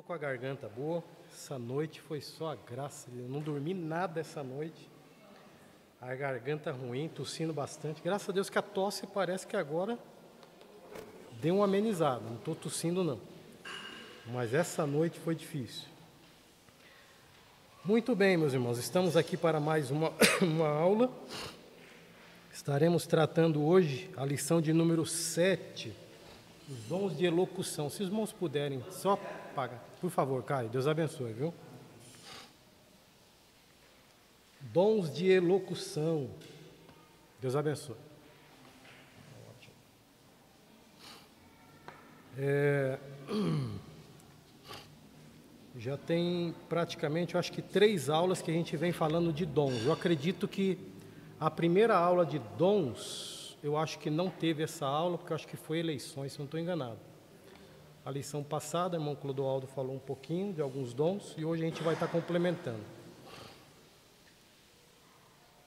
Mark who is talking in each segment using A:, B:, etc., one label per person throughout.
A: Com a garganta boa, essa noite foi só a graça de Deus. Não dormi nada essa noite. A garganta ruim, tossindo bastante. Graças a Deus que a tosse parece que agora deu uma amenizada. Não estou tossindo não. Mas essa noite foi difícil. Muito bem, meus irmãos. Estamos aqui para mais uma aula. Estaremos tratando hoje a lição de número 7. Os dons de elocução. Se os irmãos puderem só pagar. Por favor, Caio, Deus abençoe, viu? Dons de elocução. Deus abençoe. Já tem praticamente, eu acho que 3 aulas que a gente vem falando de dons. Eu acredito que a primeira aula de dons, eu acho que não teve essa aula, porque eu acho que foi eleições, se não estou enganado. A lição passada, o irmão Clodoaldo falou um pouquinho de alguns dons, e hoje a gente vai estar complementando.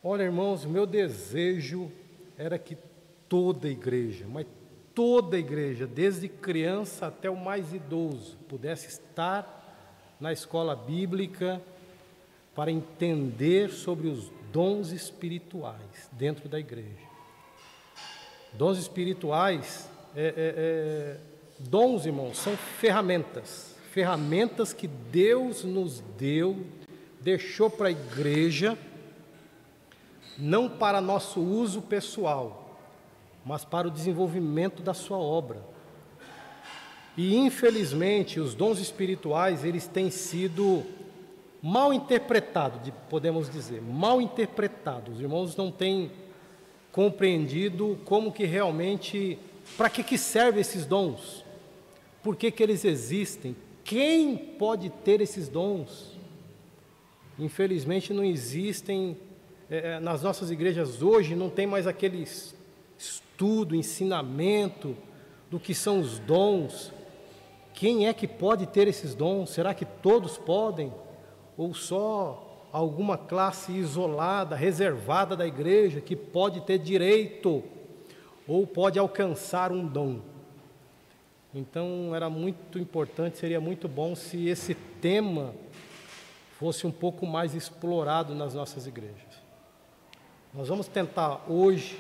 A: Olha, irmãos, o meu desejo era que toda a igreja, mas toda a igreja, desde criança até o mais idoso, pudesse estar na escola bíblica para entender sobre os dons espirituais dentro da igreja. Dons espirituais, dons, irmãos, são ferramentas que Deus nos deu, deixou para a igreja, não para nosso uso pessoal, mas para o desenvolvimento da sua obra. E infelizmente os dons espirituais, eles têm sido mal interpretados, podemos dizer, mal interpretados. Os irmãos não têm compreendido como que realmente, para que servem esses dons, por que eles existem, quem pode ter esses dons. Infelizmente não existem, nas nossas igrejas hoje não tem mais aquele estudo, ensinamento do que são os dons. Quem é que pode ter esses dons? Será que todos podem? Ou só alguma classe isolada, reservada da igreja, que pode ter direito ou pode alcançar um dom? Então era muito importante, seria muito bom se esse tema fosse um pouco mais explorado nas nossas igrejas. Nós vamos tentar hoje,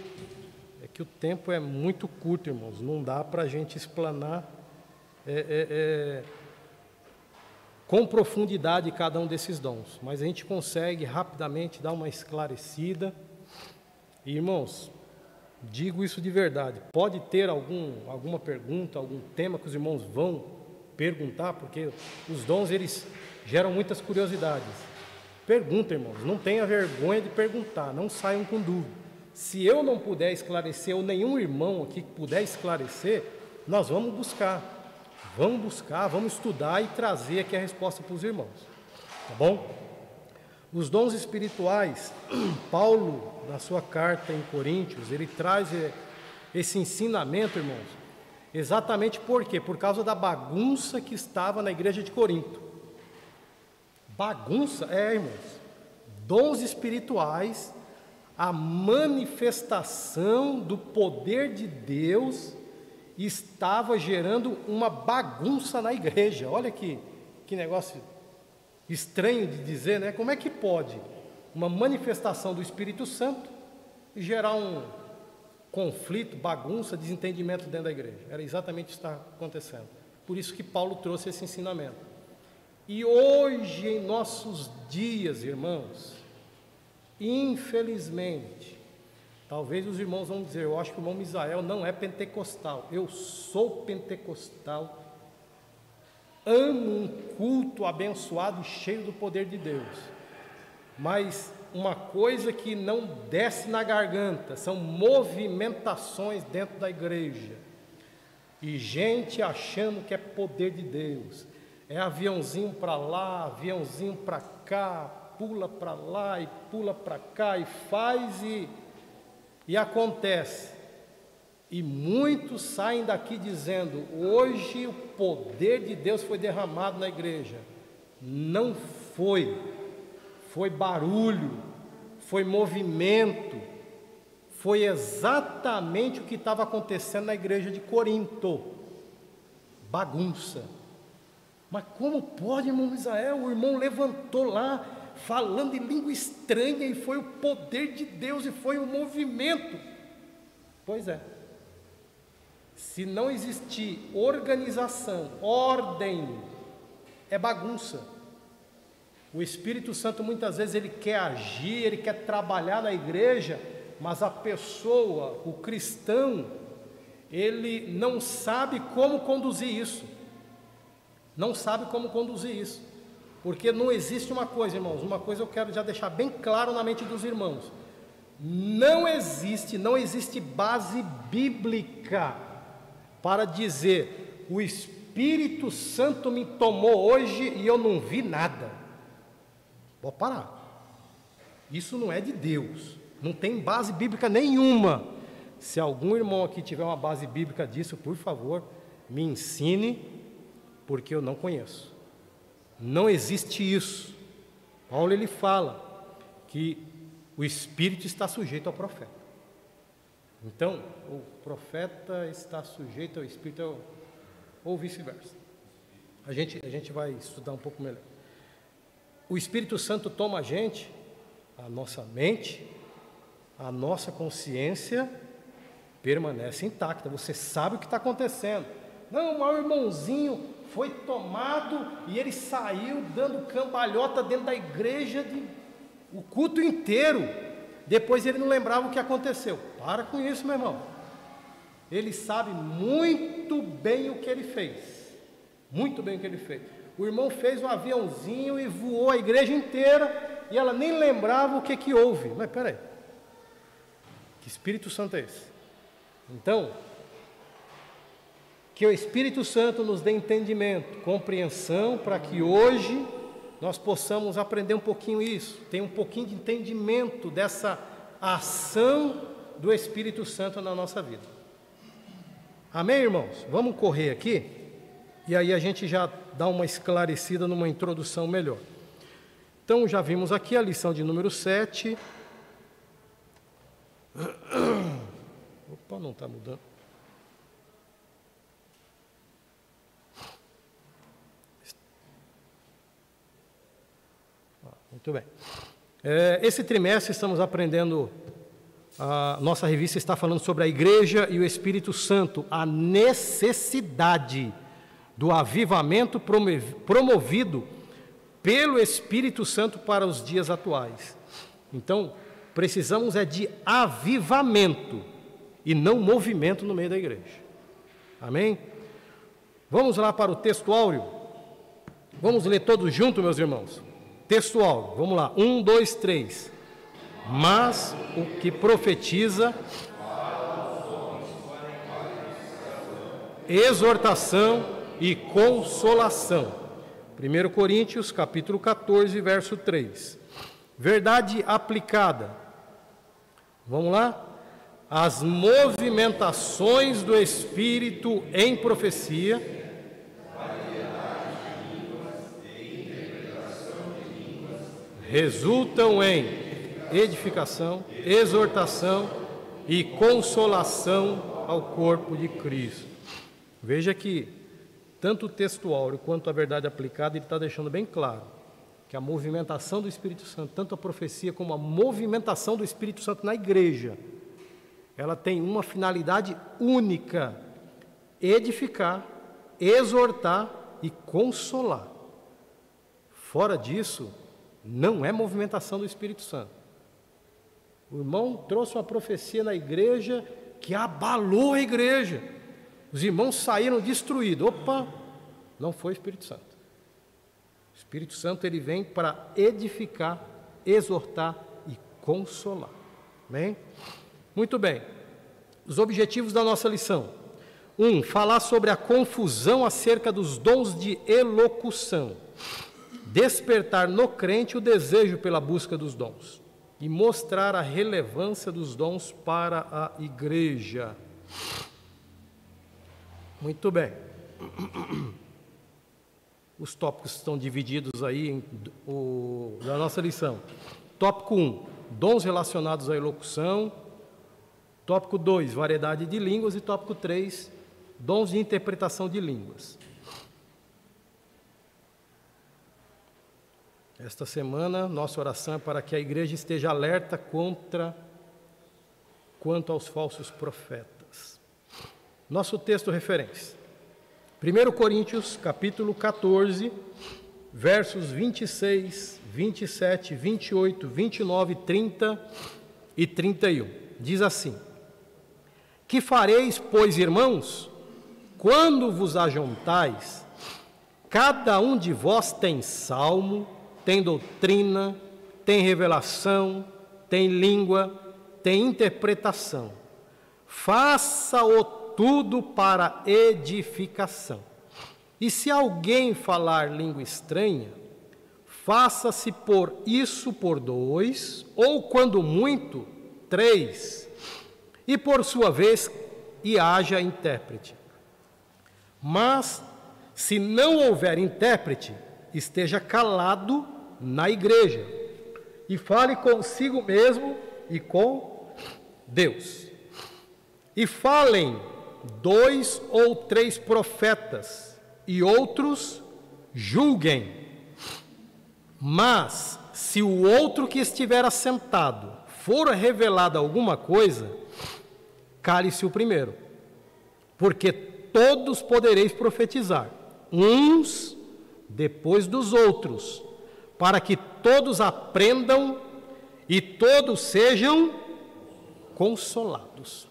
A: é que o tempo é muito curto, irmãos, não dá para a gente explanar com profundidade cada um desses dons, mas a gente consegue rapidamente dar uma esclarecida. E, irmãos, digo isso de verdade, pode ter alguma pergunta, algum tema que os irmãos vão perguntar, porque os dons, eles geram muitas curiosidades. Pergunta, irmãos, não tenha vergonha de perguntar, não saiam com dúvida. Se eu não puder esclarecer, ou nenhum irmão aqui puder esclarecer, nós vamos buscar, vamos estudar e trazer aqui a resposta para os irmãos, tá bom? Os dons espirituais, Paulo, na sua carta em Coríntios, ele traz esse ensinamento, irmãos, exatamente por quê? Por causa da bagunça que estava na igreja de Corinto. Bagunça? Irmãos, dons espirituais, a manifestação do poder de Deus estava gerando uma bagunça na igreja. Olha que negócio estranho de dizer, né? Como é que pode uma manifestação do Espírito Santo e gerar um conflito, bagunça, desentendimento dentro da igreja? Era exatamente isso que está acontecendo. Por isso que Paulo trouxe esse ensinamento. E hoje, em nossos dias, irmãos, infelizmente, talvez os irmãos vão dizer, eu acho que o irmão Misael não é pentecostal. Eu sou pentecostal, amo um culto abençoado e cheio do poder de Deus. Mas uma coisa que não desce na garganta são movimentações dentro da igreja. E gente achando que é poder de Deus. É aviãozinho para lá, aviãozinho para cá, pula para lá e pula para cá e faz e acontece. E muitos saem daqui dizendo, hoje o poder de Deus foi derramado na igreja. Não foi. Foi barulho, foi movimento, foi exatamente o que estava acontecendo na igreja de Corinto. Bagunça. Mas como pode, irmão Israel? O irmão levantou lá, falando em língua estranha, e foi o poder de Deus, e foi o movimento. Pois é. Se não existir organização, ordem, é bagunça. O Espírito Santo muitas vezes ele quer agir, ele quer trabalhar na igreja, mas a pessoa, o cristão, ele não sabe como conduzir isso. Não sabe como conduzir isso. Porque não existe uma coisa, irmãos, uma coisa eu quero já deixar bem claro na mente dos irmãos. Não existe base bíblica para dizer: o Espírito Santo me tomou hoje e eu não vi nada. Vou parar. Isso não é de Deus. Não tem base bíblica nenhuma. Se algum irmão aqui tiver uma base bíblica disso, por favor, me ensine, porque eu não conheço. Não existe isso. Paulo ele fala que o Espírito está sujeito ao profeta. Então, o profeta está sujeito ao Espírito, ou vice-versa. A gente vai estudar um pouco melhor. O Espírito Santo toma a nossa mente, a nossa consciência permanece intacta. Você sabe o que está acontecendo. Não, o meu irmãozinho foi tomado e ele saiu dando cambalhota dentro da igreja o culto inteiro. Depois ele não lembrava o que aconteceu. Para com isso, meu irmão. Ele sabe muito bem o que ele fez. Muito bem o que ele fez. O irmão fez um aviãozinho e voou a igreja inteira e ela nem lembrava o que houve. Mas peraí, que Espírito Santo é esse? Então, que o Espírito Santo nos dê entendimento, compreensão, para que hoje nós possamos aprender um pouquinho isso, ter um pouquinho de entendimento dessa ação do Espírito Santo na nossa vida. Amém, irmãos? Vamos correr aqui, e aí a gente já dá uma esclarecida numa introdução melhor. Então, já vimos aqui a lição de número 7. Opa, não está mudando. Muito bem. Esse trimestre estamos aprendendo, a nossa revista está falando sobre a igreja e o Espírito Santo, a necessidade do avivamento promovido pelo Espírito Santo para os dias atuais. Então, precisamos de avivamento e não movimento no meio da igreja. Amém? Vamos lá para o texto áureo. Vamos ler todos juntos, meus irmãos. Texto áureo, vamos lá, 1, 2, 3. Mas o que profetiza, exortação e consolação. 1 Coríntios, capítulo 14, verso 3. Verdade aplicada. Vamos lá? As movimentações do Espírito em profecia, resultam em edificação, exortação e consolação ao corpo de Cristo. Veja que tanto o texto áureo quanto a verdade aplicada, ele está deixando bem claro que a movimentação do Espírito Santo, tanto a profecia como a movimentação do Espírito Santo na igreja, ela tem uma finalidade única: edificar, exortar e consolar. Fora disso, não é movimentação do Espírito Santo. O irmão trouxe uma profecia na igreja que abalou a igreja. Os irmãos saíram destruídos. Opa, não foi o Espírito Santo. O Espírito Santo ele vem para edificar, exortar e consolar. Amém? Muito bem. Os objetivos da nossa lição. 1. Falar sobre a confusão acerca dos dons de elocução. Despertar no crente o desejo pela busca dos dons e mostrar a relevância dos dons para a igreja. Muito bem. Os tópicos estão divididos aí na nossa lição. Tópico 1, dons relacionados à elocução. Tópico 2, variedade de línguas. E tópico 3, dons de interpretação de línguas. Esta semana, nossa oração é para que a igreja esteja alerta quanto aos falsos profetas. Nosso texto referência: 1 Coríntios, capítulo 14, versos 26, 27, 28, 29, 30 e 31. Diz assim: Que fareis, pois, irmãos, quando vos ajuntais? Cada um de vós tem salmo, tem doutrina, tem revelação, tem língua, tem interpretação. Faça-o tudo para edificação. E se alguém falar língua estranha, faça-se por isso por 2, ou quando muito, 3, e por sua vez, e haja intérprete. Mas, se não houver intérprete, esteja calado na igreja, e fale consigo mesmo e com Deus. E falem 2 ou 3 profetas, e outros julguem. Mas, se o outro que estiver assentado for revelada alguma coisa, cale-se o primeiro, porque todos podereis profetizar, uns depois dos outros, para que todos aprendam e todos sejam consolados.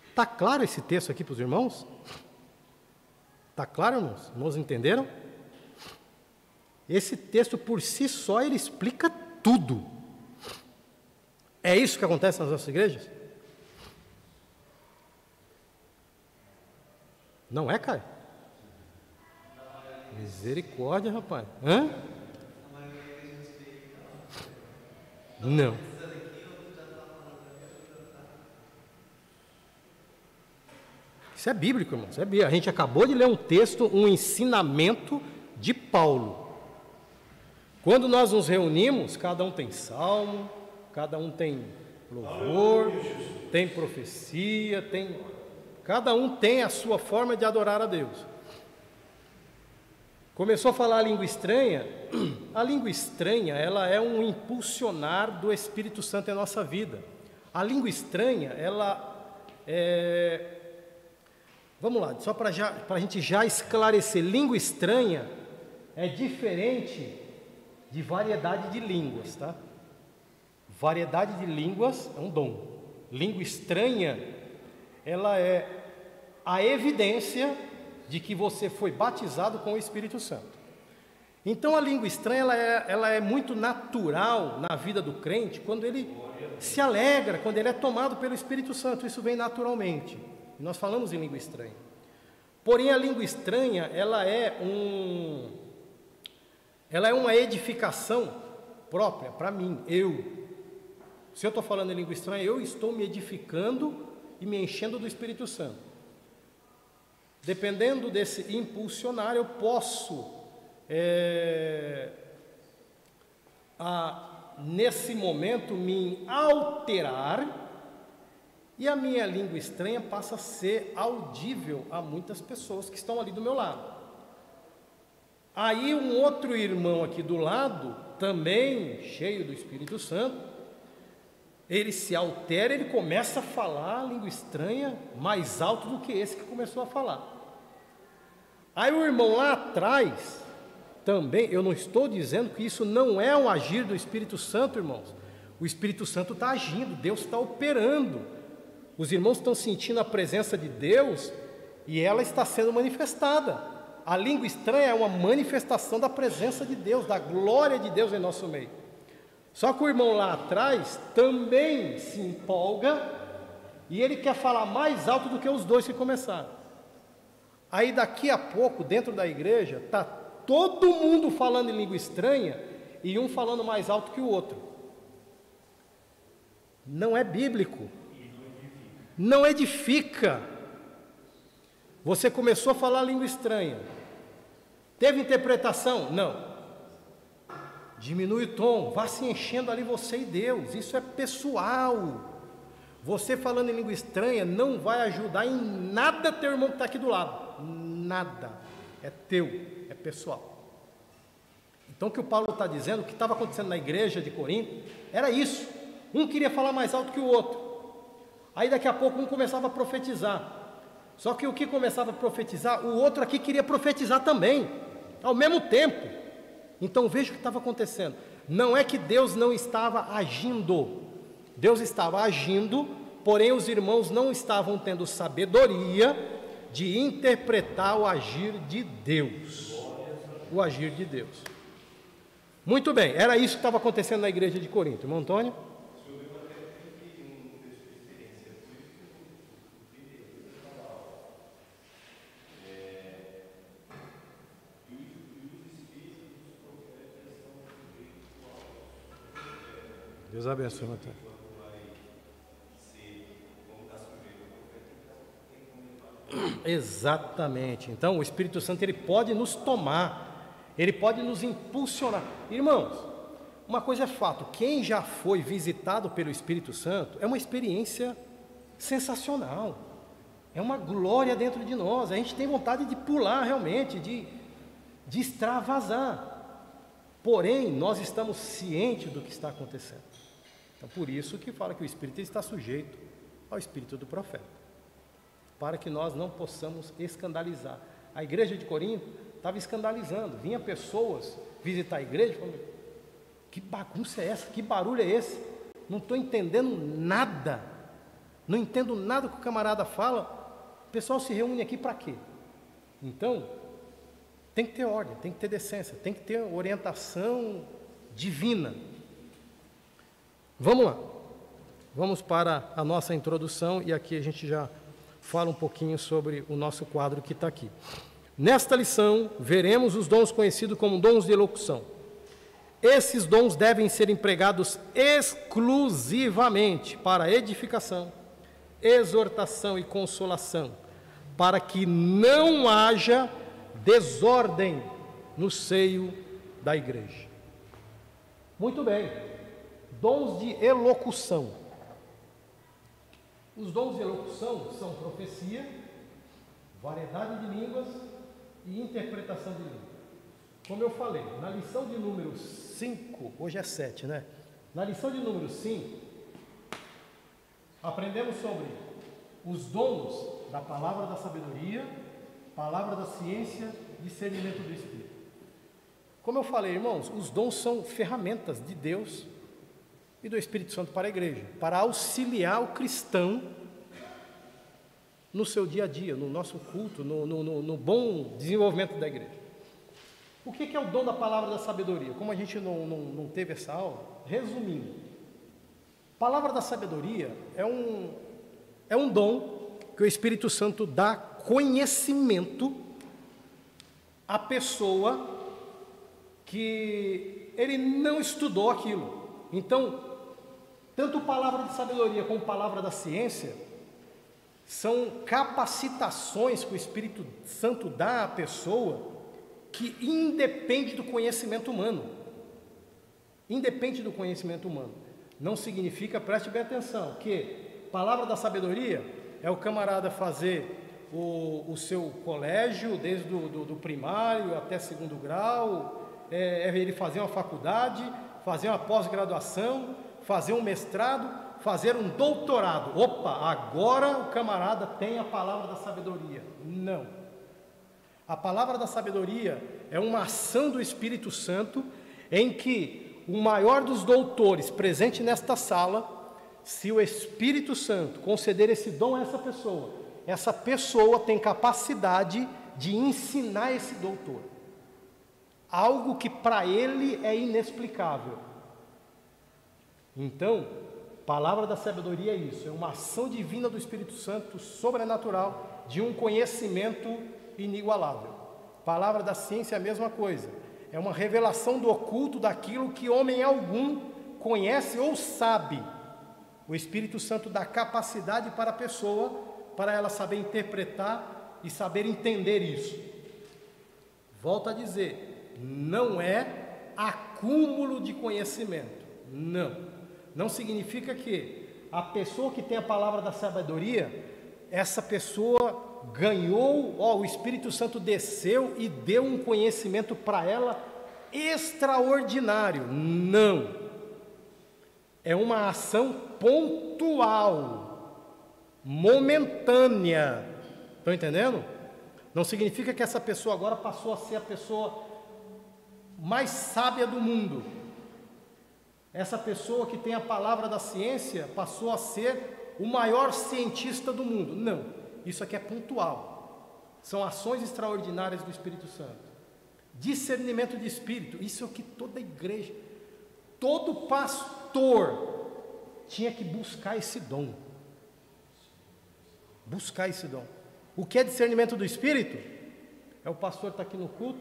A: Está claro esse texto aqui para os irmãos? Está claro, irmãos? Irmãos entenderam? Esse texto por si só, ele explica tudo. É isso que acontece nas nossas igrejas? Não é, Caio? Misericórdia, rapaz. Hã? Não. Isso é bíblico, irmãos. Isso é bíblico. A gente acabou de ler um texto, um ensinamento de Paulo. Quando nós nos reunimos, cada um tem salmo, cada um tem louvor, tem profecia, cada um tem a sua forma de adorar a Deus. Começou a falar a língua estranha. A língua estranha, ela é um impulsionar do Espírito Santo em nossa vida. A língua estranha, ela é... Vamos lá, só para a gente já esclarecer. Língua estranha é diferente de variedade de línguas, tá? Variedade de línguas é um dom. Língua estranha, ela é a evidência de que você foi batizado com o Espírito Santo. Então a língua estranha, ela é muito natural na vida do crente, quando ele se alegra, quando ele é tomado pelo Espírito Santo, isso vem naturalmente. Nós falamos em língua estranha. Porém a língua estranha, ela é uma edificação própria para mim, Se eu estou falando em língua estranha, eu estou me edificando e me enchendo do Espírito Santo. Dependendo desse impulsionar, eu posso, nesse momento, me alterar, e a minha língua estranha passa a ser audível a muitas pessoas que estão ali do meu lado. Aí um outro irmão aqui do lado, também cheio do Espírito Santo, ele se altera, ele começa a falar a língua estranha mais alto do que esse que começou a falar. Aí o irmão lá atrás, também, eu não estou dizendo que isso não é um agir do Espírito Santo, irmãos. O Espírito Santo está agindo, Deus está operando. Os irmãos estão sentindo a presença de Deus e ela está sendo manifestada. A língua estranha é uma manifestação da presença de Deus, da glória de Deus em nosso meio. Só que o irmão lá atrás também se empolga e ele quer falar mais alto do que os dois que começaram. Aí daqui a pouco, dentro da igreja, está todo mundo falando em língua estranha e um falando mais alto que o outro. Não é bíblico. Não edifica. Você começou a falar língua estranha. Teve interpretação? Não. Diminui o tom, vá se enchendo ali você e Deus. Isso é pessoal. Você falando em língua estranha não vai ajudar em nada teu irmão que está aqui do lado. Nada. É teu, é pessoal. Então o que o Paulo está dizendo, o que estava acontecendo na igreja de Corinto, era isso. Um queria falar mais alto que o outro. Aí daqui a pouco um começava a profetizar. Só que o que começava a profetizar, o outro aqui queria profetizar também, ao mesmo tempo. Então veja o que estava acontecendo. Não é que Deus não estava agindo. Deus estava agindo, porém os irmãos não estavam tendo sabedoria de interpretar o agir de Deus. O agir de Deus. Muito bem, era isso que estava acontecendo na igreja de Corinto. Irmão Antônio? Deus abençoe, Antônio. Exatamente. Então, o Espírito Santo, ele pode nos tomar, ele pode nos impulsionar. Irmãos, uma coisa é fato, quem já foi visitado pelo Espírito Santo é uma experiência sensacional, é uma glória dentro de nós, a gente tem vontade de pular realmente, de extravasar. Porém, nós estamos cientes do que está acontecendo. Então, por isso que fala que o Espírito está sujeito ao Espírito do profeta, para que nós não possamos escandalizar. A igreja de Corinto estava escandalizando, vinha pessoas visitar a igreja, falando: que bagunça é essa? Que barulho é esse? Não estou entendendo nada, não entendo nada que o camarada fala. O pessoal se reúne aqui para quê? Então, tem que ter ordem, tem que ter decência, tem que ter orientação divina. Vamos lá, vamos para a nossa introdução e aqui a gente já fala um pouquinho sobre o nosso quadro que está aqui. Nesta lição, veremos os dons conhecidos como dons de elocução. Esses dons devem ser empregados exclusivamente para edificação, exortação e consolação, para que não haja desordem no seio da igreja. Muito bem, dons de elocução. Os dons de elocução são profecia, variedade de línguas e interpretação de línguas. Como eu falei, na lição de número 5, hoje é 7, né? Na lição de número 5, aprendemos sobre os dons da palavra da sabedoria, palavra da ciência, discernimento do Espírito. Como eu falei, irmãos, os dons são ferramentas de Deus e do Espírito Santo para a igreja, para auxiliar o cristão no seu dia a dia, no nosso culto, no bom desenvolvimento da igreja. O que é o dom da palavra da sabedoria? Como a gente não teve essa aula, resumindo, palavra da sabedoria é um dom que o Espírito Santo dá conhecimento à pessoa que ele não estudou aquilo. Então, tanto palavra de sabedoria como palavra da ciência são capacitações que o Espírito Santo dá à pessoa que independe do conhecimento humano. Independe do conhecimento humano. Não significa, preste bem atenção, que palavra da sabedoria é o camarada fazer o seu colégio, desde do primário até segundo grau, é ele fazer uma faculdade, fazer uma pós-graduação, fazer um mestrado, fazer um doutorado. Opa, agora o camarada tem a palavra da sabedoria. Não. A palavra da sabedoria é uma ação do Espírito Santo em que o maior dos doutores presente nesta sala, se o Espírito Santo conceder esse dom a essa pessoa tem capacidade de ensinar esse doutor. Algo que para ele é inexplicável. Então, palavra da sabedoria é isso, é uma ação divina do Espírito Santo, sobrenatural, de um conhecimento inigualável. Palavra da ciência é a mesma coisa, é uma revelação do oculto daquilo que homem algum conhece ou sabe. O Espírito Santo dá capacidade para a pessoa, para ela saber interpretar e saber entender isso. Volto a dizer, não é acúmulo de conhecimento, não significa que a pessoa que tem a palavra da sabedoria, essa pessoa ganhou, o Espírito Santo desceu e deu um conhecimento para ela extraordinário. Não. É uma ação pontual, momentânea. Estão entendendo? Não significa que essa pessoa agora passou a ser a pessoa mais sábia do mundo. Essa pessoa que tem a palavra da ciência passou a ser o maior cientista do mundo. Não, isso aqui é pontual. São ações extraordinárias do Espírito Santo. Discernimento de espírito, isso é o que toda igreja, todo pastor tinha que buscar esse dom. Buscar esse dom. O que é discernimento do espírito? É o pastor estar aqui no culto,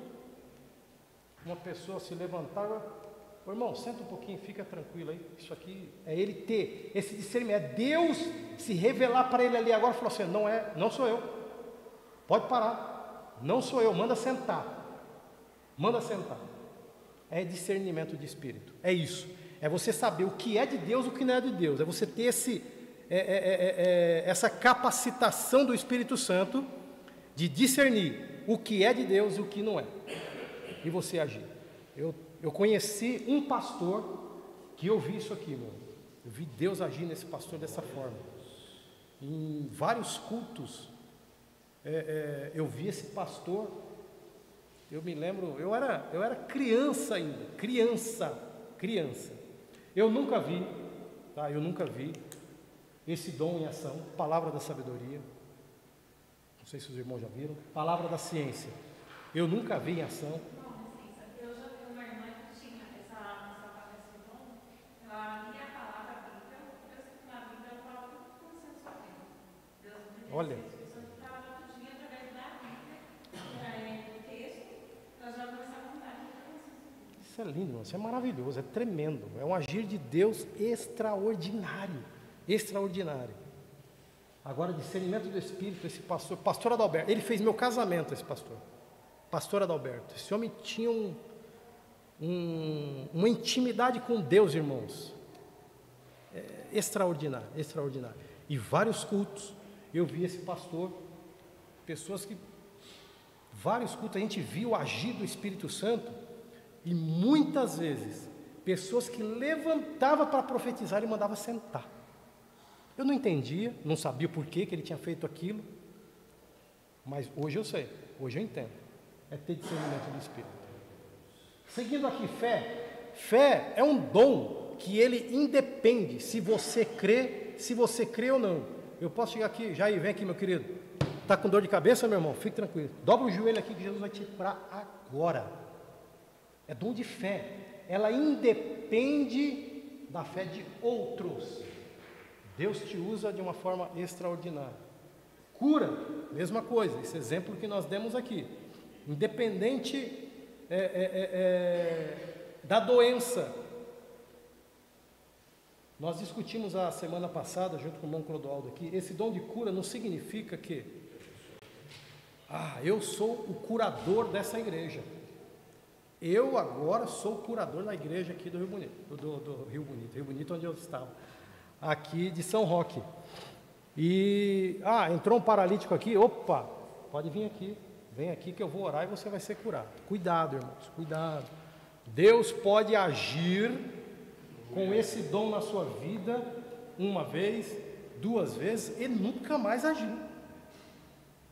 A: uma pessoa se levantar, ô irmão, senta um pouquinho, fica tranquilo aí, isso aqui é ele ter esse discernimento, é Deus se revelar para ele ali agora, falou assim, não sou eu, pode parar, não sou eu, manda sentar, é discernimento de espírito, é isso, é você saber o que é de Deus e o que não é de Deus, é você ter essa capacitação do Espírito Santo de discernir o que é de Deus e o que não é, e você agir. Eu conheci um pastor que eu vi isso aqui, meu. Eu vi Deus agir nesse pastor dessa forma. Em vários cultos, eu vi esse pastor. Eu me lembro, eu era criança ainda, criança. Eu nunca vi esse dom em ação, palavra da sabedoria. Não sei se os irmãos já viram, palavra da ciência. Eu nunca vi em ação. Olha, isso é lindo, isso é maravilhoso, é tremendo, é um agir de Deus extraordinário, extraordinário. Agora, discernimento do Espírito, esse pastor Adalberto, ele fez meu casamento, esse pastor Adalberto. Esse homem tinha uma intimidade com Deus, irmãos, extraordinário. E vários cultos, eu vi esse pastor, vários cultos a gente viu o agir do Espírito Santo, e muitas vezes, pessoas que levantavam para profetizar e mandavam sentar. Eu não entendia, não sabia por que ele tinha feito aquilo, mas hoje eu sei, hoje eu entendo. É ter discernimento do Espírito. Seguindo aqui, fé é um dom que ele independe se você crê ou não. Eu posso chegar aqui, Jair, vem aqui, meu querido. Está com dor de cabeça, meu irmão? Fique tranquilo. Dobra o joelho aqui que Jesus vai te curar agora. É dom de fé. Ela independe da fé de outros. Deus te usa de uma forma extraordinária. Cura, mesma coisa. Esse exemplo que nós demos aqui. Independente da doença. Nós discutimos a semana passada, junto com o irmão Clodoaldo aqui, esse dom de cura não significa que eu sou o curador dessa igreja. Eu agora sou o curador da igreja aqui do Rio Bonito, Rio Bonito onde eu estava, aqui de São Roque. E, entrou um paralítico aqui, opa, pode vir aqui, vem aqui que eu vou orar e você vai ser curado. Cuidado, irmãos, cuidado. Deus pode agir com esse dom na sua vida, uma vez, duas vezes, e nunca mais agir.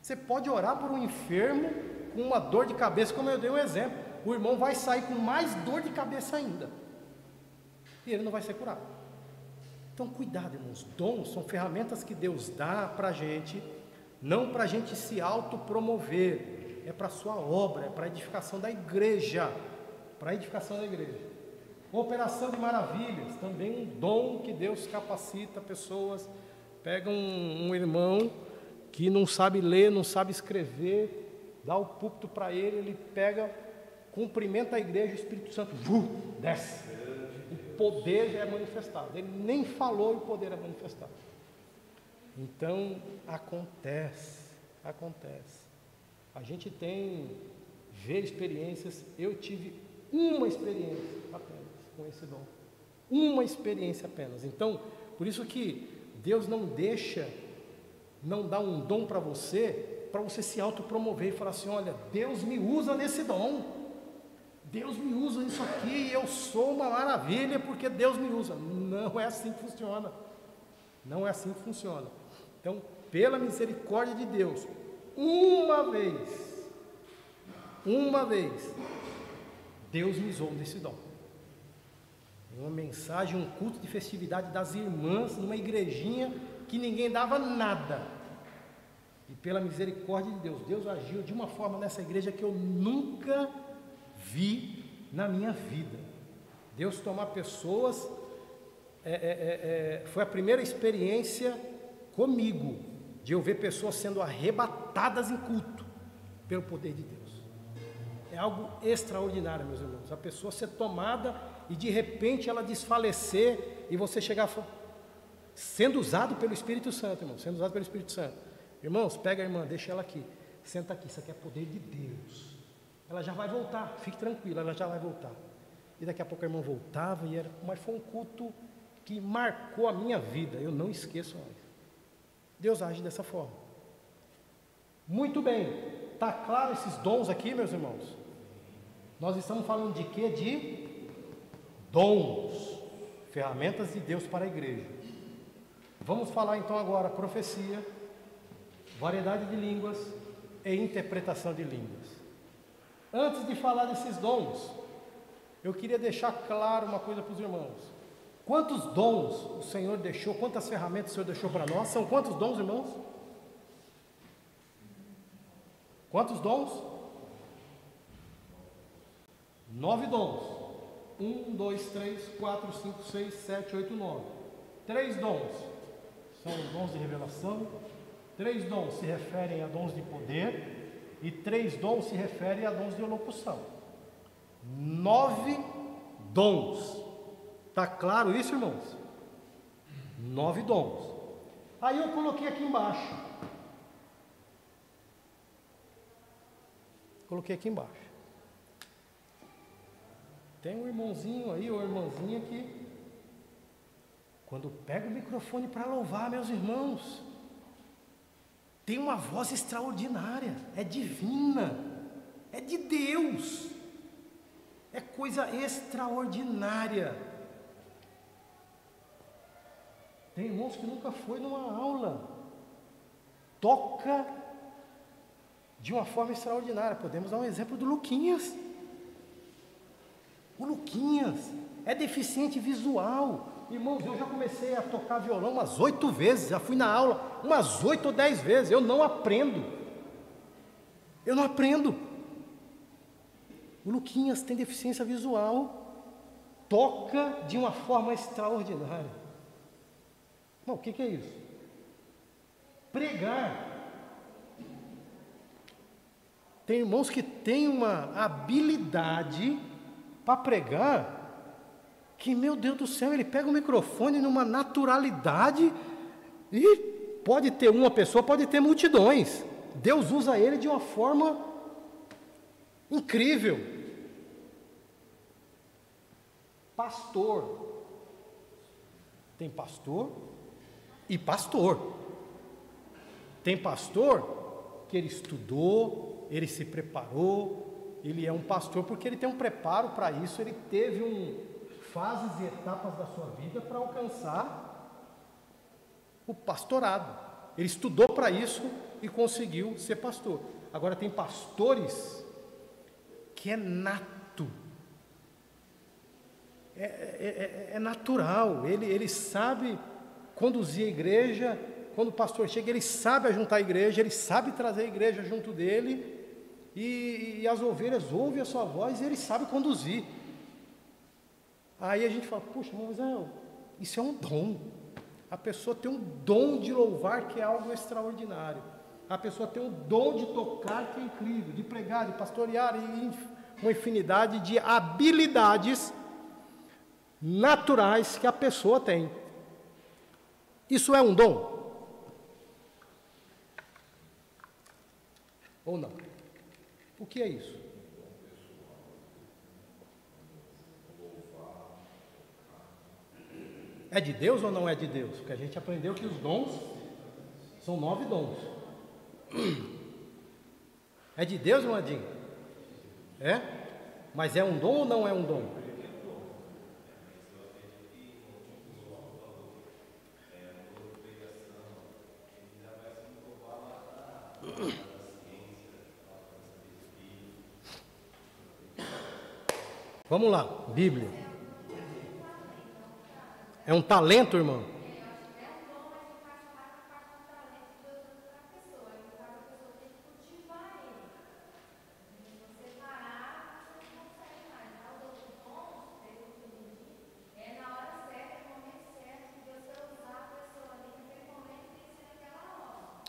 A: Você pode orar por um enfermo com uma dor de cabeça, como eu dei um exemplo. O irmão vai sair com mais dor de cabeça ainda, e ele não vai ser curado. Então cuidado, irmãos, dons são ferramentas que Deus dá para a gente, não para a gente se autopromover, é para a sua obra, é para a edificação da igreja, Operação de maravilhas, também um dom que Deus capacita pessoas. Pega um irmão que não sabe ler, não sabe escrever, dá o púlpito para ele pega, cumprimenta a igreja, o Espírito Santo desce, o poder já é manifestado, ele nem falou e o poder é manifestado. Então acontece, a gente vê experiências. Eu tive uma experiência apenas com esse dom, uma experiência apenas. Então, por isso que Deus não dá um dom para você se autopromover e falar assim: olha, Deus me usa nesse dom, Deus me usa nisso aqui e eu sou uma maravilha porque Deus me usa. Não é assim que funciona. Não é assim que funciona. Então, pela misericórdia de Deus, uma vez, Deus me usou desse dom. Uma mensagem, um culto de festividade das irmãs, numa igrejinha que ninguém dava nada. E pela misericórdia de Deus, Deus agiu de uma forma nessa igreja que eu nunca vi na minha vida. Deus tomar pessoas, foi a primeira experiência comigo, de eu ver pessoas sendo arrebatadas em culto, pelo poder de Deus. É algo extraordinário, meus irmãos, a pessoa ser tomada e de repente ela desfalecer, e você chegar sendo usado pelo Espírito Santo, irmão, sendo usado pelo Espírito Santo. Irmãos, pega a irmã, deixa ela aqui, senta aqui, isso aqui é poder de Deus. Ela já vai voltar, fique tranquila, ela já vai voltar. E daqui a pouco a irmã voltava, mas foi um culto que marcou a minha vida, eu não esqueço mais. Deus age dessa forma. Muito bem, está claro esses dons aqui, meus irmãos? Nós estamos falando de quê? De dons, ferramentas de Deus para a igreja. Vamos falar então agora profecia, variedade de línguas e interpretação de línguas. Antes de falar desses dons, eu queria deixar claro uma coisa para os irmãos. Quantos dons o Senhor deixou, quantas ferramentas o Senhor deixou para nós? São quantos dons, irmãos? Quantos dons? 9 dons. 1, 2, 3, 4, 5, 6, 7, 8, 9. 3 dons são os dons de revelação, 3 dons se referem a dons de poder, e 3 dons se referem a dons de elocução. 9 dons. Está claro isso, irmãos? 9 dons. Aí eu coloquei aqui embaixo. Tem um irmãozinho aí, ou irmãzinha que, quando pega o microfone para louvar, meus irmãos, tem uma voz extraordinária, é divina, é de Deus, é coisa extraordinária. Tem irmãos que nunca foi numa aula, toca de uma forma extraordinária. Podemos dar um exemplo do Luquinhas. O Luquinhas é deficiente visual. Irmãos, eu já comecei a tocar violão umas 8 vezes, já fui na aula umas 8 ou 10 vezes, eu não aprendo. O Luquinhas tem deficiência visual, toca de uma forma extraordinária. Não, o que é isso? Pregar. Tem irmãos que têm uma habilidade para pregar, que, meu Deus do céu, ele pega o microfone numa naturalidade, e pode ter uma pessoa, pode ter multidões. Deus usa ele de uma forma incrível. Pastor. Tem pastor e pastor. Tem pastor que ele estudou, ele se preparou, ele é um pastor porque ele tem um preparo para isso, ele teve fases e etapas da sua vida para alcançar o pastorado. Ele estudou para isso e conseguiu ser pastor. Agora tem pastores que é nato, é natural, ele sabe conduzir a igreja. Quando o pastor chega, ele sabe ajuntar a igreja, ele sabe trazer a igreja junto dele, e as ovelhas ouvem a sua voz e ele sabe conduzir. Aí a gente fala, puxa, mas isso é um dom. A pessoa tem um dom de louvar, que é algo extraordinário. A pessoa tem um dom de tocar, que é incrível, de pregar, de pastorear, e uma infinidade de habilidades naturais que a pessoa tem. Isso é um dom? Ou não? O que é isso? É de Deus ou não é de Deus? Porque a gente aprendeu que os dons são 9 dons. É de Deus, Madinho? É? Mas é um dom ou não é um dom? Vamos lá, Bíblia. É um talento, irmão?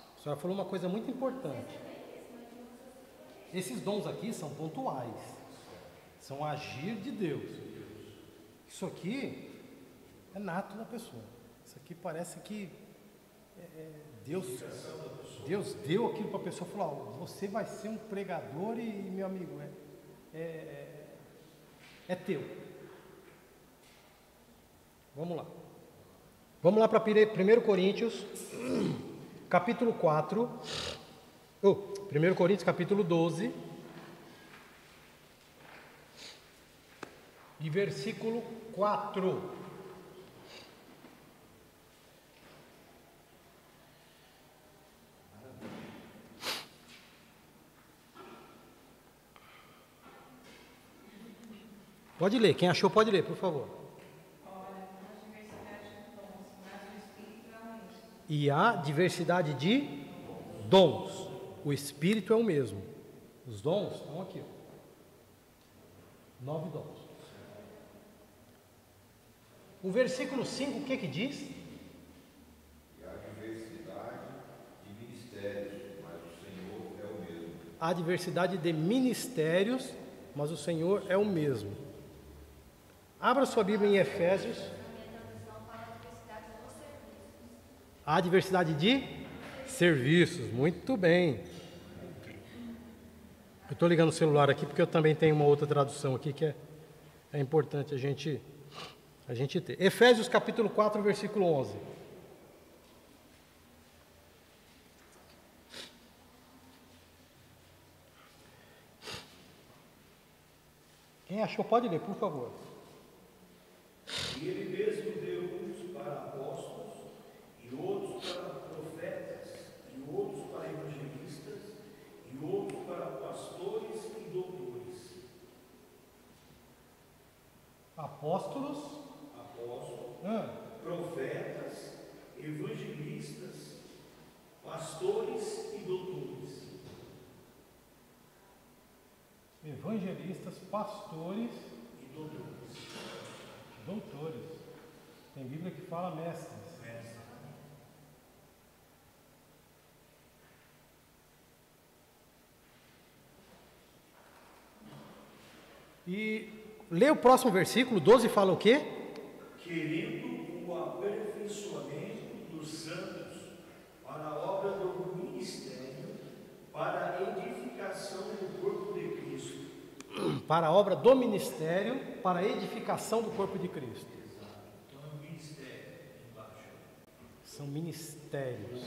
A: A senhora falou uma coisa muito importante. Esses dons aqui são pontuais. São agir de Deus. Isso aqui é nato da pessoa. Isso aqui parece que Deus deu aquilo para a pessoa e falou: ó, você vai ser um pregador e meu amigo, é teu. Vamos lá. Vamos lá para 1 Coríntios, capítulo 4. 1 Coríntios, capítulo 12. E versículo 4. Pode ler, quem achou pode ler, por favor. E há diversidade de dons. O Espírito é o mesmo. Os dons estão aqui. 9 dons. O versículo 5, o que que diz?
B: E há diversidade de ministérios, mas o Senhor é o mesmo.
A: Há diversidade de ministérios, mas o Senhor é o mesmo. Abra sua Bíblia em Efésios. Há diversidade de serviços. Muito bem. Eu estou ligando o celular aqui porque eu também tenho uma outra tradução aqui que é importante a gente ter. Efésios capítulo 4, versículo 11. Quem achou pode ler, por favor.
C: E ele mesmo deu uns para apóstolos, e outros para profetas, e outros para evangelistas, e outros para pastores e doutores.
A: Apóstolos,
C: Profetas, evangelistas, pastores e doutores.
A: evangelistas, pastores,
C: E doutores.
A: doutores. Tem Bíblia que fala mestres. E lê o próximo versículo, 12 fala o quê?
C: Querendo o aperfeiçoamento dos santos para a obra do ministério, para a edificação do corpo de Cristo.
A: Para a obra do ministério, para a edificação do corpo de Cristo.
C: Então é um ministério embaixo.
A: São ministérios.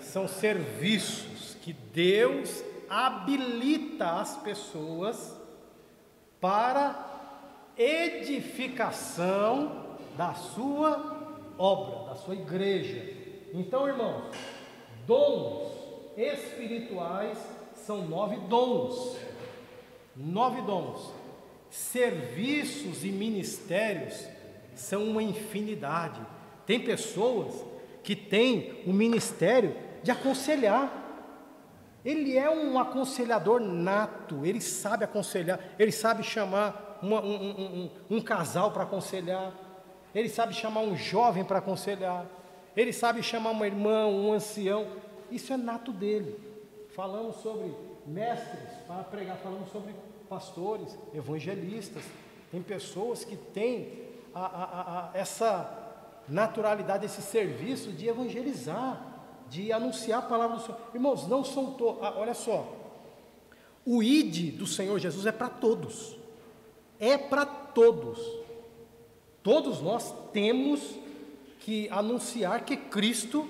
A: São serviços que Deus habilita as pessoas para edificação da sua obra, da sua igreja. Então, irmãos, dons espirituais são 9 dons. 9 dons. Serviços e ministérios são uma infinidade. Tem pessoas que têm o ministério de aconselhar. Ele é um aconselhador nato, ele sabe aconselhar, ele sabe chamar um casal para aconselhar, ele sabe chamar um jovem para aconselhar, ele sabe chamar uma irmã, um ancião. Isso é nato dele. Falamos sobre mestres para pregar, falamos sobre pastores, evangelistas. Tem pessoas que têm essa naturalidade, esse serviço de evangelizar, de anunciar a palavra do Senhor. Irmãos, não são todos. Olha só, o ID do Senhor Jesus é para todos. É para todos. Todos nós temos que anunciar que Cristo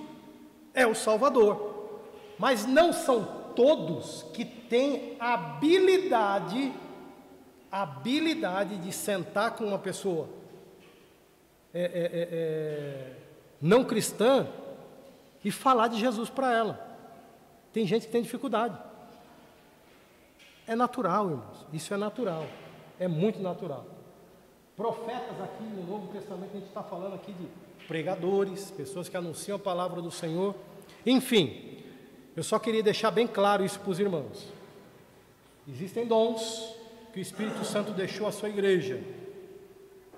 A: é o Salvador. Mas não são todos que têm habilidade habilidade de sentar com uma pessoa não cristã e falar de Jesus para ela. Tem gente que tem dificuldade. É natural, irmãos. Isso é natural. É muito natural. Profetas aqui no Novo Testamento, a gente está falando aqui de pregadores, pessoas que anunciam a palavra do Senhor. Enfim, eu só queria deixar bem claro isso para os irmãos. Existem dons que o Espírito Santo deixou à sua igreja,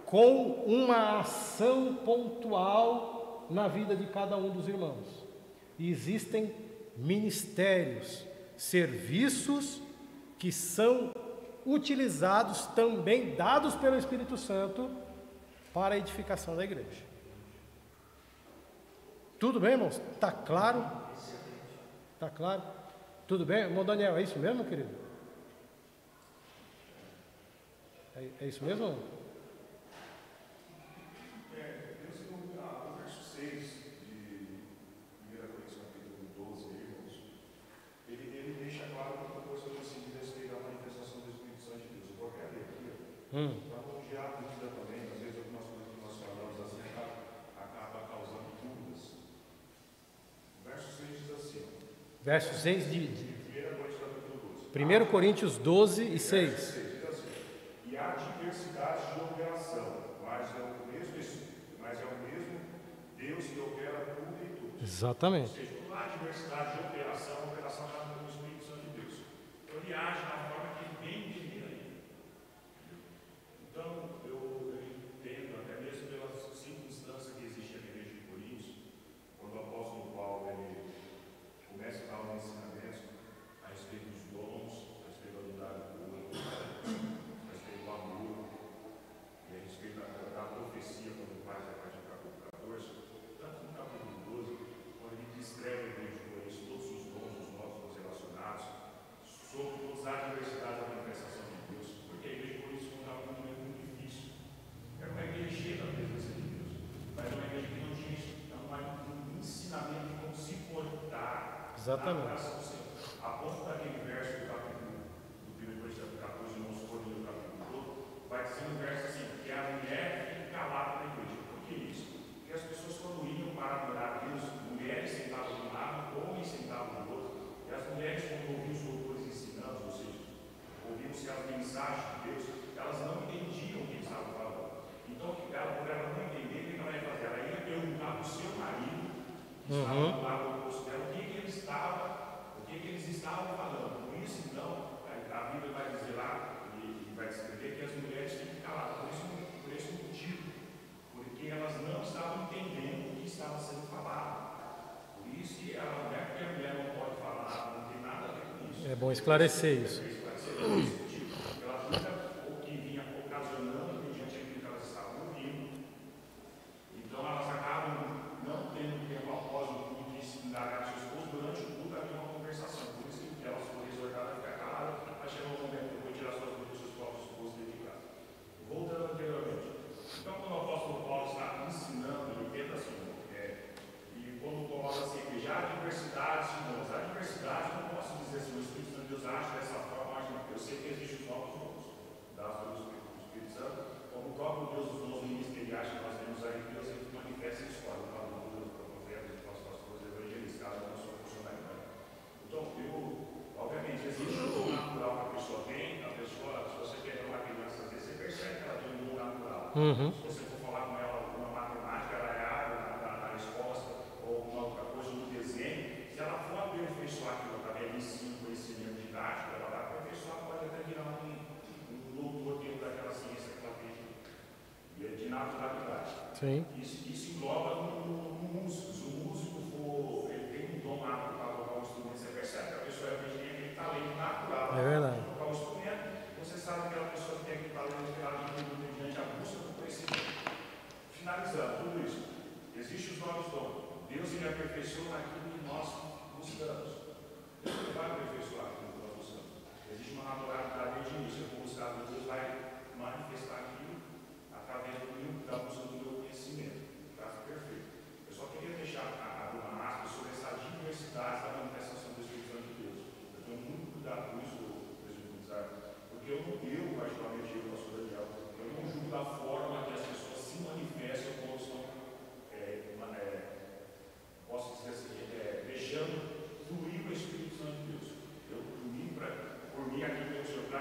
A: com uma ação pontual na vida de cada um dos irmãos. E existem ministérios, serviços que são utilizados também, dados pelo Espírito Santo, para a edificação da igreja. Tudo bem, irmãos? Está claro? Está claro? Tudo bem? Irmão Daniel, é isso mesmo, querido? É isso mesmo?
D: No verso 6 de 1 Coríntios capítulo 12, irmãos, ele deixa claro muita coisa assim de respeito à manifestação do Espírito Santo de Deus. Eu vou até ler aqui, para congear a dúvida também, às vezes algumas coisas que nós falamos assim acaba causando dúvidas. O verso 6 diz assim.
A: Verso 6 de
D: 1
A: Coríntios 12 e 6.
D: E há diversidade de operação, mas é o mesmo Deus que opera tudo e tudo.
A: Exatamente.
D: Ou seja, não há diversidade de operação, a operação está no Espírito Santo de Deus. Então ele age na forma que ele bem define aí. Então eu entendo, até mesmo pela circunstância que existe na igreja de Coríntios, quando o apóstolo Paulo ele começa a dar um ensinamento a respeito dos dons, a respeito da unidade do corpo, a respeito do amor, e a respeito da profecia, quando faz a parte do capítulo 14, tanto no capítulo 12, quando ele descreve a igreja de Coríntios, todos os dons dos nossos relacionados, sobre todas as diversidades da manifestação de Deus, porque a igreja de Coríntios foi um momento muito difícil. Era uma igreja cheia da presença de Deus, mas é uma igreja que não tinha um ensinamento de como se portar.
A: Exatamente.
D: A ponto daquele verso do capítulo do 1 Coríntios 14, não se for ler o capítulo todo, vai dizer um verso assim, que a mulher fica calada na igreja. Por que isso? Porque as pessoas quando iam para adorar a Deus, mulheres sentavam de um lado, homens sentavam do outro, e as mulheres quando ouviam os doutores ensinando, ou seja, ouviam-se as mensagens de Deus, elas não entendiam o que eles estavam falando. Então, por ela não entender, o que ela ia fazer? Ela ia perguntar para o seu marido, que estava do lado oposto dela, o que eles estavam falando. Por isso, então, a Bíblia vai dizer lá, e vai descrever que as mulheres têm que calar, por esse motivo, porque elas não estavam entendendo o que estava sendo falado. Por isso que não é porque a mulher não pode falar, não tem nada a ver com isso.
A: É bom esclarecer isso.
D: Pela vida, o que vinha ocasionando mediante aquilo que elas estavam ouvindo. Então, elas acabam não tendo tempo após o culto de se indagar seus esposos. Durante o culto havia uma conversação, por isso que elas foram exortadas a ficar caladas, mas chegou um momento que eu vou tirar suas dúvidas, seus próprios esposos dedicados. Voltando anteriormente. Então, quando o apóstolo Paulo está ensinando, ele tenta assim, e quando coloca assim, que já há diversidade de dons, a diversidade, não posso dizer assim, o Espírito Santo de Deus age dessa forma, eu sei que existem os novos dons, dados pelo Espírito Santo, como o próprio Deus dos dons ministeriais que nós temos aí, Deus ele manifesta em história, o valor do profeta, de pastores, evangelistas, cada um na sua funcionalidade. Então, obviamente, existe um dom natural que a pessoa tem, se você pegar uma criança, às vezes você percebe que ela tem um dom natural. Se você for falar com ela alguma matemática, ela é água da resposta, ou alguma outra coisa no desenho, se ela for aperfeiçoar aquilo através de ensino, conhecimento didático, ela vai aperfeiçoar, pode até virar um doutor dentro daquela ciência que ela tem de naturalidade.
A: Sim.
D: Isso engloba no músico. Se o músico ele tem um dom natural para tocar um instrumento, você percebe que a pessoa tem aquele talento natural
A: verdade.
D: para tocar um instrumento, você sabe que aquela pessoa tem aquele talento que ela tem mediante a busca do conhecimento. Finalizando tudo isso, existem os novos dons. Deus ele aperfeiçoa naquilo que nós buscamos. Deus ele vai aperfeiçoar aquilo que nós buscamos. Existe uma naturalidade desde o início. Eu vou buscar, Deus vai manifestar aquilo através da busca do meu conhecimento. Caso perfeito. Eu só queria deixar abrir uma aspa sobre essa diversidade da manifestação do Espírito Santo de Deus. Eu tenho muito cuidado com isso, porque eu particularmente,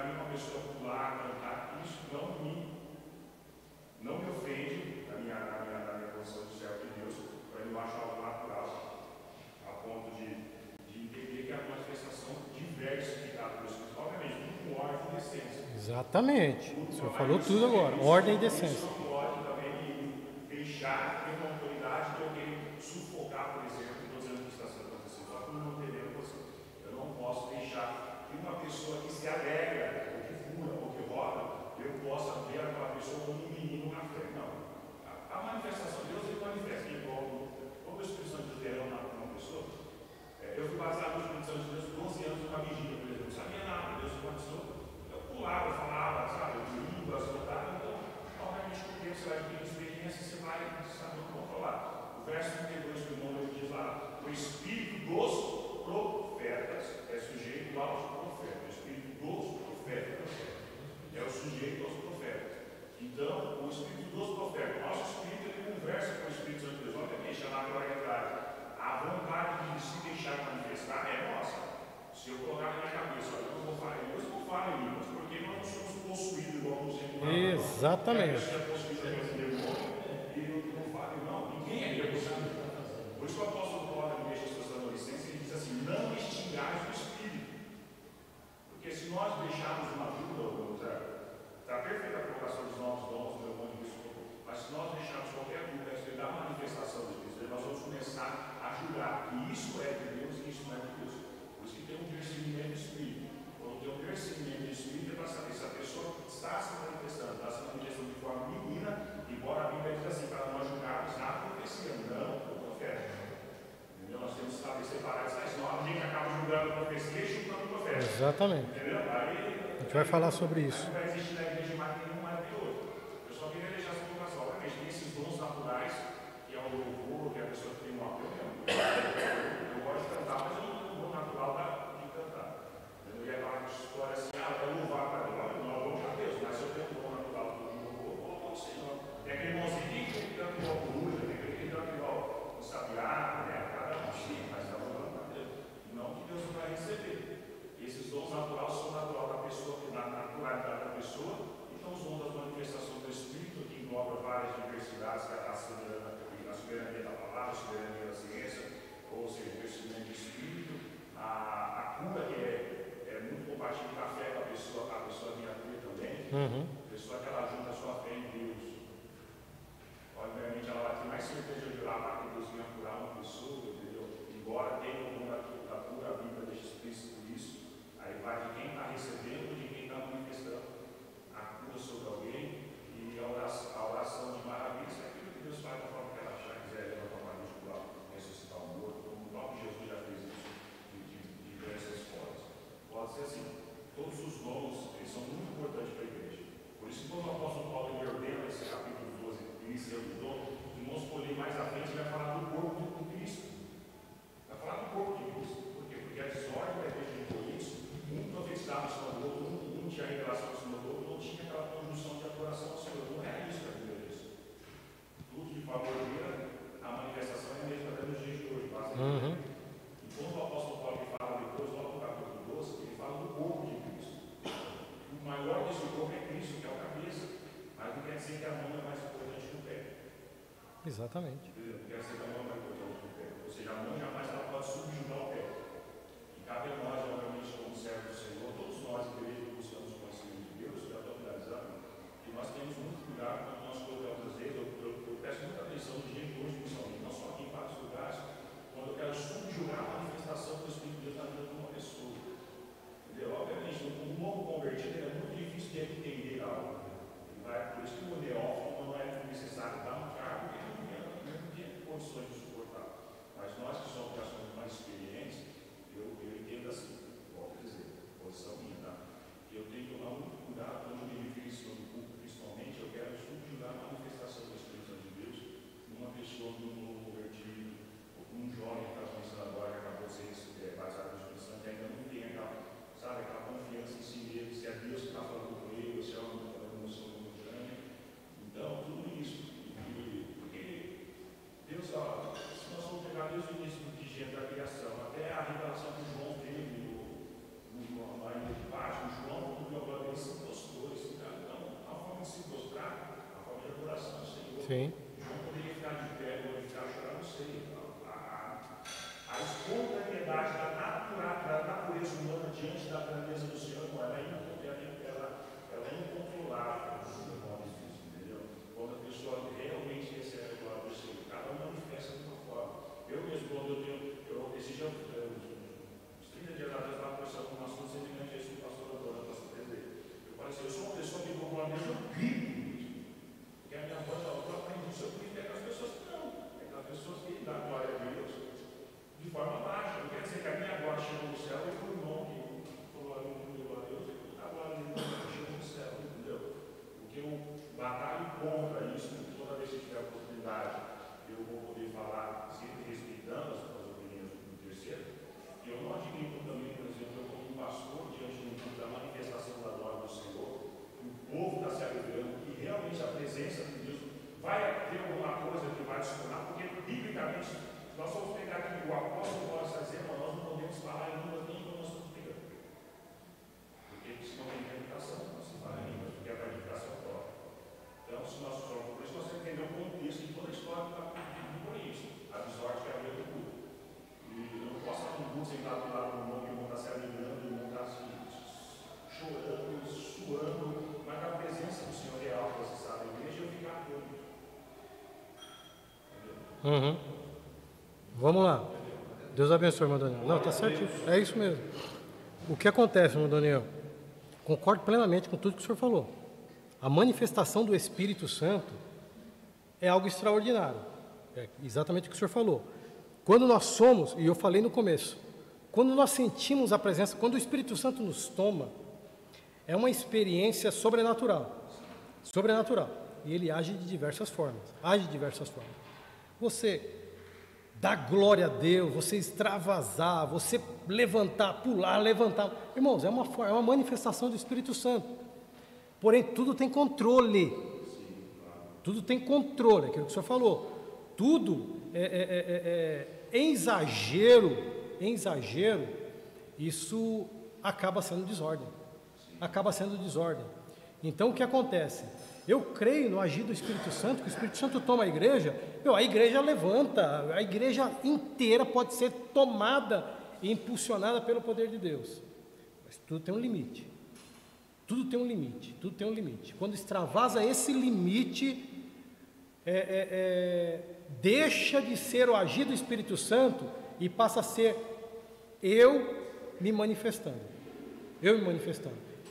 D: vir uma pessoa pular, cantar, isso não me ofende na minha posição de servo de Deus, para eu achar algo natural, a ponto de entender que a manifestação diversificada do Espírito, obviamente, tudo com ordem e decência.
A: Exatamente. O senhor falou tudo agora. Ordem e decência.
D: Não pode também deixar ter uma autoridade de alguém sufocar, por exemplo, estou dizendo que está sendo acontecido, só por não entender você. Eu não posso deixar que uma pessoa que se alegra, ou que fuma, ou que roda, eu possa ver aquela pessoa como um menino na frente. Não. A manifestação de Deus, ele manifesta igual como o Espírito Santo de Deus na pessoa. Eu fui batizado no Espírito Santo de Deus 12 anos numa vigília, por exemplo. Não sabia nada, Deus me batizou. Eu pulava, falava, sabe, de línguas, cantava. Então, obviamente, com o tempo você vai adquirir experiência, você vai saber controlar. O verso 32 do irmão diz lá: o Espírito dos profetas é sujeito aos profetas. O Espírito dos profetas é o sujeito aos profetas. Então, o Espírito dos profetas, nosso Espírito, ele conversa com o Espírito Santo de Deus. Obviamente, a naturalidade, a vontade de se deixar manifestar é nossa. Se eu colocar na minha cabeça, olha, eu não vou falar em línguas, não falo em línguas, porque nós não somos possuídos igual no centro.
A: Exatamente.
D: Se é possuído pelo demônio, e não falo, não, ninguém é possuído. Por isso que o apóstolo Paulo deixa as pessoas adolescentes, ele diz assim: não extingais o Espírito. Porque se nós deixarmos uma dúvida, está perfeita a colocação dos novos dons, do irmão de Cristo, mas se nós deixarmos qualquer dúvida a respeito da manifestação do Espírito, nós vamos começar a julgar que isso é de Deus e isso não é de Deus. Por isso que tem um discernimento de Espírito. Quando tem um discernimento de Espírito, é para saber se a pessoa está se manifestando de forma menina, embora a Bíblia diz assim, para nós julgarmos na profecia, não o profeta. Entendeu? Nós temos que saber separar isso, senão a gente acaba julgando a profecia e chutando o profeta.
A: Exatamente.
D: Entendeu? Aí,
A: a gente vai falar sobre isso.
D: Não vai existir na igreja mais nenhum, mais que outro. Eu só queria deixar essa colocação. Obviamente, tem esses dons naturais, que é o louvor, que é a pessoa que tem um apelo mesmo. Eu gosto de cantar, mas eu não tenho um dom natural de cantar. Eu ia falar uma história assim, é louvar para Deus. Não é louvar para Deus, mas se eu tenho um dom natural de louvor, eu vou louvar o Senhor. Tem aquele irmãozinho que canta igual coruja, tem aquele que canta igual o sabiá, né? Cada um sim, mas está louvando para Deus. Não que Deus não vai receber. Esses dons naturais são natural da pessoa, na naturalidade da pessoa, então os dons das manifestações do Espírito, que engloba várias diversidades, que é a soberania da palavra, a soberania da ciência, ou seja, o crescimento do Espírito, a cura, que é muito compatível com a fé que a pessoa vinha a ter também, a pessoa que ela junta a sua fé em Deus. Obviamente ela vai ter mais certeza de orar para que Deus venha curar uma pessoa, entendeu? Embora tenha o dom da cura, a Bíblia deixa explícito isso. Aí vai de quem está recebendo, de quem está manifestando a cura sobre alguém, e a oração de maravilhas é aquilo que Deus faz da forma que ela achar, quiser levantar uma múscula, ressuscitar um morto, como o próprio Jesus já fez isso de diversas formas. Pode ser assim. Todos os dons, eles são muito importantes para a igreja. Por isso, quando o apóstolo Paulo ordena esse capítulo 12, iniciando o dom, irmãos, por ali mais à frente, vai falar do corpo de Cristo. Vai falar do corpo de Cristo. Por quê? Porque a desordem da igreja de Corinto, um profetizava em cima do outro, um tinha revelação em cima do outro, não tinha aquela conjunção de adoração ao Senhor. Não é isso que a Bíblia diz. Tudo de favor dele, a manifestação é a mesma até nos dias de hoje. E quando o apóstolo Paulo fala depois, logo no capítulo 12, ele fala do corpo de Cristo. O maior desse corpo é Cristo, que é a cabeça. Mas não quer dizer que a mão é mais importante que o pé.
A: Exatamente.
D: Não quer dizer que a mão é mais importante que o pé. Ou seja, a mão jamais ela pode subjugar o pé. E cabe a nós, obviamente, como servos do Senhor, todos nós, igreja, que buscamos o conhecimento de Deus, já estou finalizando, que nós temos muito cuidado quando nós colocamos as vezes. Eu presto muita atenção no dia de hoje, principalmente, não só aqui em vários lugares, quando eu quero subjugar a manifestação do Espírito de Deus na vida de uma pessoa. Entendeu? Obviamente, um novo convertido é muito difícil de entender algo. Por isso que o neófito não é necessário dar um cargo que não tem condições de suportar. Mas nós que somos mais experientes, eu entendo assim, volto a dizer, posição minha, tá?
A: Sim.
D: João poderia ficar de pé, glorificar, chorar, não sei. A espontaneidade da natureza humana diante da grandeza do Senhor, ela é incontrolável. Entendeu? Quando a pessoa realmente recebe a glória do Senhor, cada um manifesta de uma forma. Eu mesmo, quando esse dia, uns 30 dias atrás, estava conversando com um assunto semelhante a esse que o pastor adorando, pastor Pedro. Eu falei assim, eu sou uma pessoa que vou com a mesma grito. Porque a minha voz, eu aprendi isso, eu grito, é com as pessoas que não. É com as pessoas que dão glória a Deus de forma baixa. Não quer dizer que a minha voz chegou no céu e foi o irmão que falou a Deus, e agora ele não chegou no céu, entendeu? Porque eu batalho contra isso, toda vez que tiver oportunidade, eu vou poder falar, sempre respeitando as opiniões do terceiro. E eu não admito também, por exemplo, eu como pastor, diante da manifestação da glória do Senhor, o povo está se alegrando, que realmente a presença de Deus vai ter alguma coisa que vai descobrir, porque biblicamente, nós vamos pegar aqui o apóstolo Paulo está dizendo, mas nós não podemos falar em línguas nem quando nós estamos pregando. Porque senão tem interpretação, não se fala em línguas, porque é a interpretação própria. Então, se nós somos por isso, nós temos que entender o contexto de toda a história que está pedindo por isso, a desordem que havia do culto. E eu não posso estar num culto sentado do lado do irmão, que o irmão está se alegrando, o irmão está assim, chorando, suando, mas a presença do Senhor real, você sabe, a igreja eu ficar atônito.
A: Uhum. Vamos lá. Deus abençoe, irmão Daniel. Não, tá certo. É isso mesmo. O que acontece, irmão Daniel? Concordo plenamente com tudo que o senhor falou. A manifestação do Espírito Santo é algo extraordinário. É exatamente o que o senhor falou. Quando nós somos, e eu falei no começo, quando nós sentimos a presença, quando o Espírito Santo nos toma, é uma experiência sobrenatural. Sobrenatural. E ele age de diversas formas. Você dar glória a Deus, você extravasar, você levantar, pular, levantar. Irmãos, é uma manifestação do Espírito Santo. Porém, tudo tem controle. Tudo tem controle, é aquilo que o senhor falou. Tudo em exagero, isso acaba sendo desordem. Então, o que acontece? Eu creio no agir do Espírito Santo, que o Espírito Santo toma a igreja levanta, a igreja inteira pode ser tomada e impulsionada pelo poder de Deus. Mas tudo tem um limite. Quando extravasa esse limite, deixa de ser o agir do Espírito Santo e passa a ser eu me manifestando.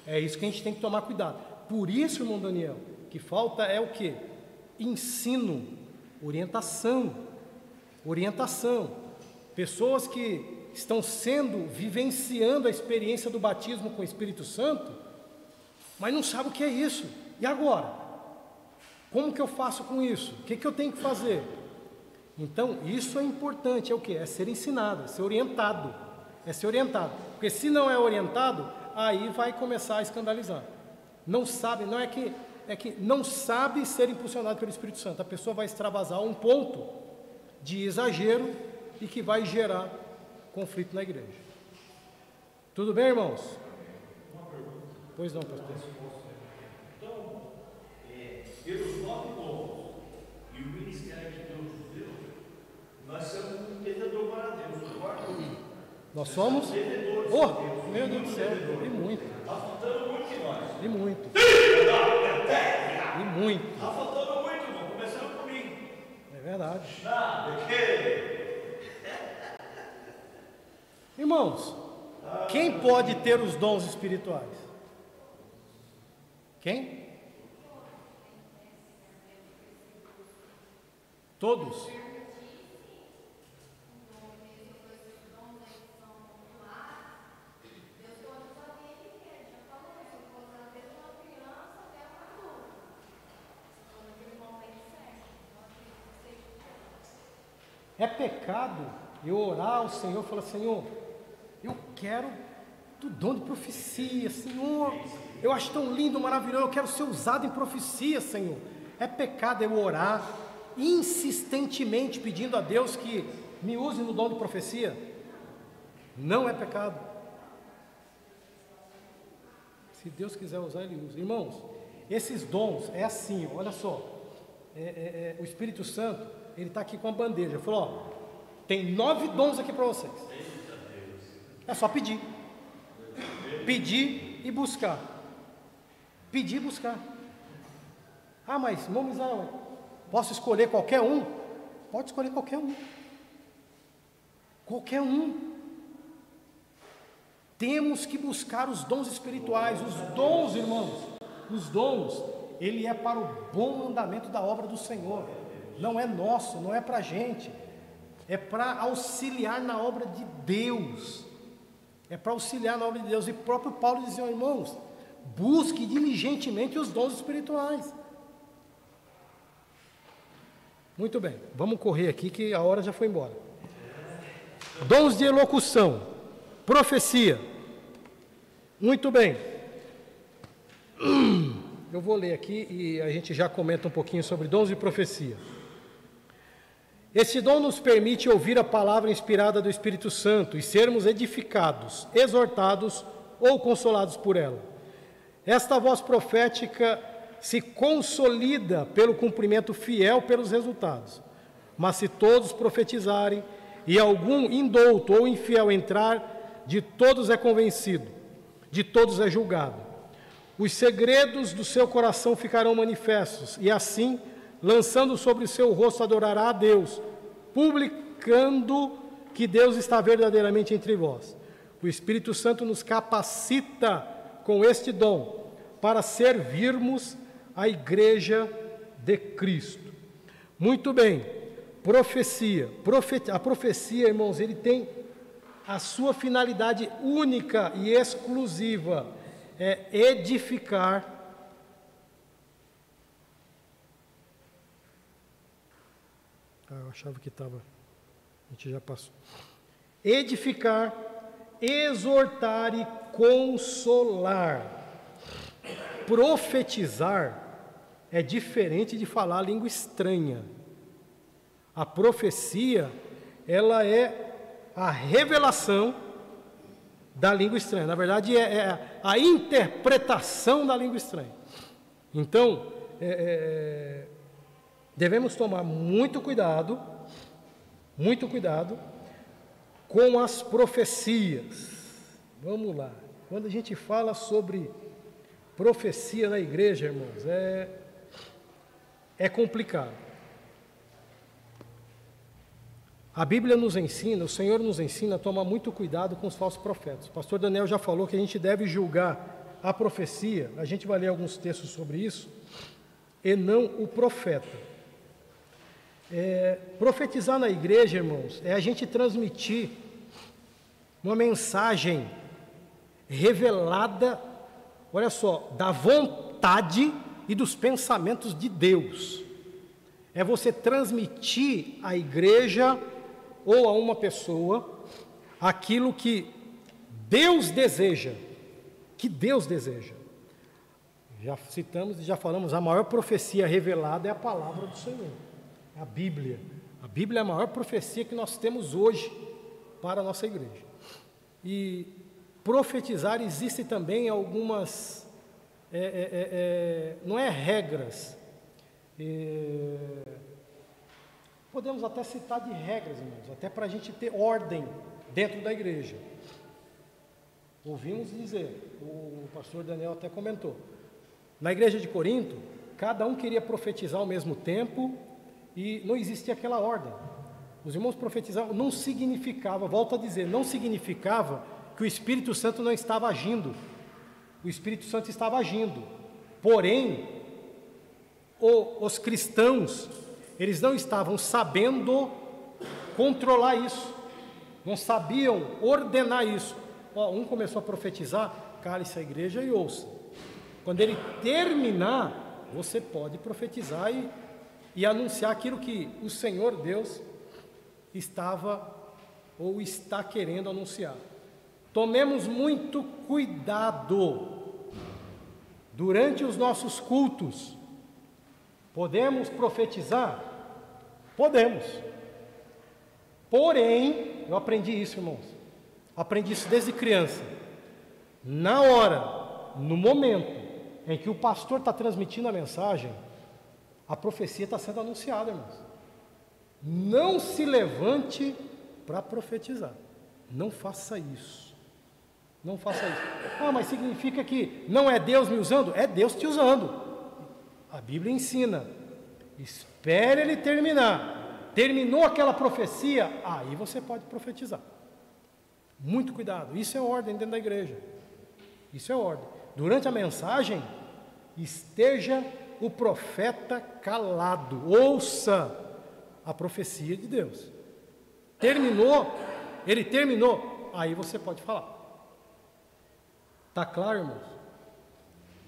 A: É isso que a gente tem que tomar cuidado. Por isso, irmão Daniel, que falta é o quê? Ensino, orientação. Pessoas que estão vivenciando a experiência do batismo com o Espírito Santo, mas não sabem o que é isso. E agora? Como que eu faço com isso? O que eu tenho que fazer? Então, isso é importante, é o quê? É ser ensinado, é ser orientado. Porque se não é orientado, aí vai começar a escandalizar. Não sabe, não é que não sabe ser impulsionado pelo Espírito Santo. A pessoa vai extravasar um ponto de exagero e que vai gerar conflito na igreja. Tudo bem, irmãos?
C: Uma pergunta.
A: Pois não, pastor.
C: Então, pelos 9 dons e o ministério que Deus nos deu, nós somos um entendedor para Deus, concorda?
A: Nós somos?
C: Entendedores.
A: Meu Deus do céu, e muito.
C: Está faltando muito de nós.
A: E muito.
C: Está faltando muito, irmão. Começando comigo.
A: É verdade.
C: Porque...
A: Irmãos, quem pode ter os dons espirituais? Quem? Todos? É pecado eu orar ao Senhor e falar: Senhor, eu quero do dom de profecia, Senhor, eu acho tão lindo, maravilhoso, eu quero ser usado em profecia, Senhor. É pecado eu orar insistentemente pedindo a Deus que me use no dom de profecia? Não é pecado. Se Deus quiser usar, Ele usa. Irmãos, esses dons é assim, olha só. o Espírito Santo, ele está aqui com a bandeja. Falou, ó, tem 9 dons aqui para vocês. É só pedir. Pedir e buscar. Pedir e buscar. Ah, mas irmão Misael, posso escolher qualquer um? Pode escolher qualquer um. Qualquer um. Temos que buscar os dons espirituais. Os dons, irmãos, os dons, ele é para o bom andamento da obra do Senhor. Não é nosso, não é para a gente. É para auxiliar na obra de Deus. É para auxiliar na obra de Deus. E próprio Paulo dizia, irmãos, busque diligentemente os dons espirituais. Muito bem, vamos correr aqui que a hora já foi embora. Dons de elocução, profecia. Muito bem. Eu vou ler aqui e a gente já comenta um pouquinho sobre dons de profecia. Esse dom nos permite ouvir a palavra inspirada do Espírito Santo e sermos edificados, exortados ou consolados por ela. Esta voz profética se consolida pelo cumprimento fiel pelos resultados. Mas se todos profetizarem e algum indouto ou infiel entrar, de todos é convencido, de todos é julgado. Os segredos do seu coração ficarão manifestos, e assim, lançando sobre o seu rosto, adorará a Deus, publicando que Deus está verdadeiramente entre vós. O Espírito Santo nos capacita com este dom para servirmos a Igreja de Cristo. Muito bem, profecia. A profecia, irmãos, ele tem a sua finalidade única e exclusiva, é edificar eu achava que estava, a gente já passou. Edificar, exortar e consolar. Profetizar é diferente de falar língua estranha. A profecia, ela é a revelação da língua estranha. Na verdade, é a interpretação da língua estranha. Então, devemos tomar muito cuidado com as profecias. Vamos lá. Quando a gente fala sobre profecia na igreja, irmãos, é complicado. A Bíblia nos ensina, o Senhor nos ensina a tomar muito cuidado com os falsos profetas. O pastor Daniel já falou que a gente deve julgar a profecia, a gente vai ler alguns textos sobre isso, e não o profeta. Profetizar na igreja, irmãos, é a gente transmitir uma mensagem revelada, olha só, da vontade e dos pensamentos de Deus. É você transmitir à igreja ou a uma pessoa aquilo que Deus deseja, Já citamos e já falamos, a maior profecia revelada é a palavra do Senhor, é a Bíblia. A Bíblia é a maior profecia que nós temos hoje para a nossa igreja. E profetizar existe também algumas, não é regras, podemos até citar de regras, irmãos, até para a gente ter ordem dentro da igreja. Ouvimos dizer, o pastor Daniel até comentou, na igreja de Corinto, cada um queria profetizar ao mesmo tempo e não existia aquela ordem. Os irmãos profetizavam, não significava, volto a dizer, não significava que o Espírito Santo não estava agindo. O Espírito Santo estava agindo. Porém, os cristãos, eles não estavam sabendo controlar isso, não sabiam ordenar isso. Um começou a profetizar, cale-se a igreja e ouça. Quando ele terminar, você pode profetizar e anunciar aquilo que o Senhor Deus estava ou está querendo anunciar. Tomemos muito cuidado durante os nossos cultos. Podemos profetizar? Podemos. Porém, eu aprendi isso, irmãos. Aprendi isso desde criança. Na hora, no momento em que o pastor está transmitindo a mensagem, A profecia está sendo anunciada, irmãos. Não se levante para profetizar. Não faça isso. Não faça isso. Ah, mas significa que não é Deus me usando? É Deus te usando. A Bíblia ensina. Espere ele terminar. Terminou aquela profecia, aí você pode profetizar. Muito cuidado. Isso é ordem dentro da igreja. Isso é ordem. Durante a mensagem, esteja o profeta calado. Ouça a profecia de Deus. Terminou, ele terminou, aí você pode falar. Está claro, irmãos?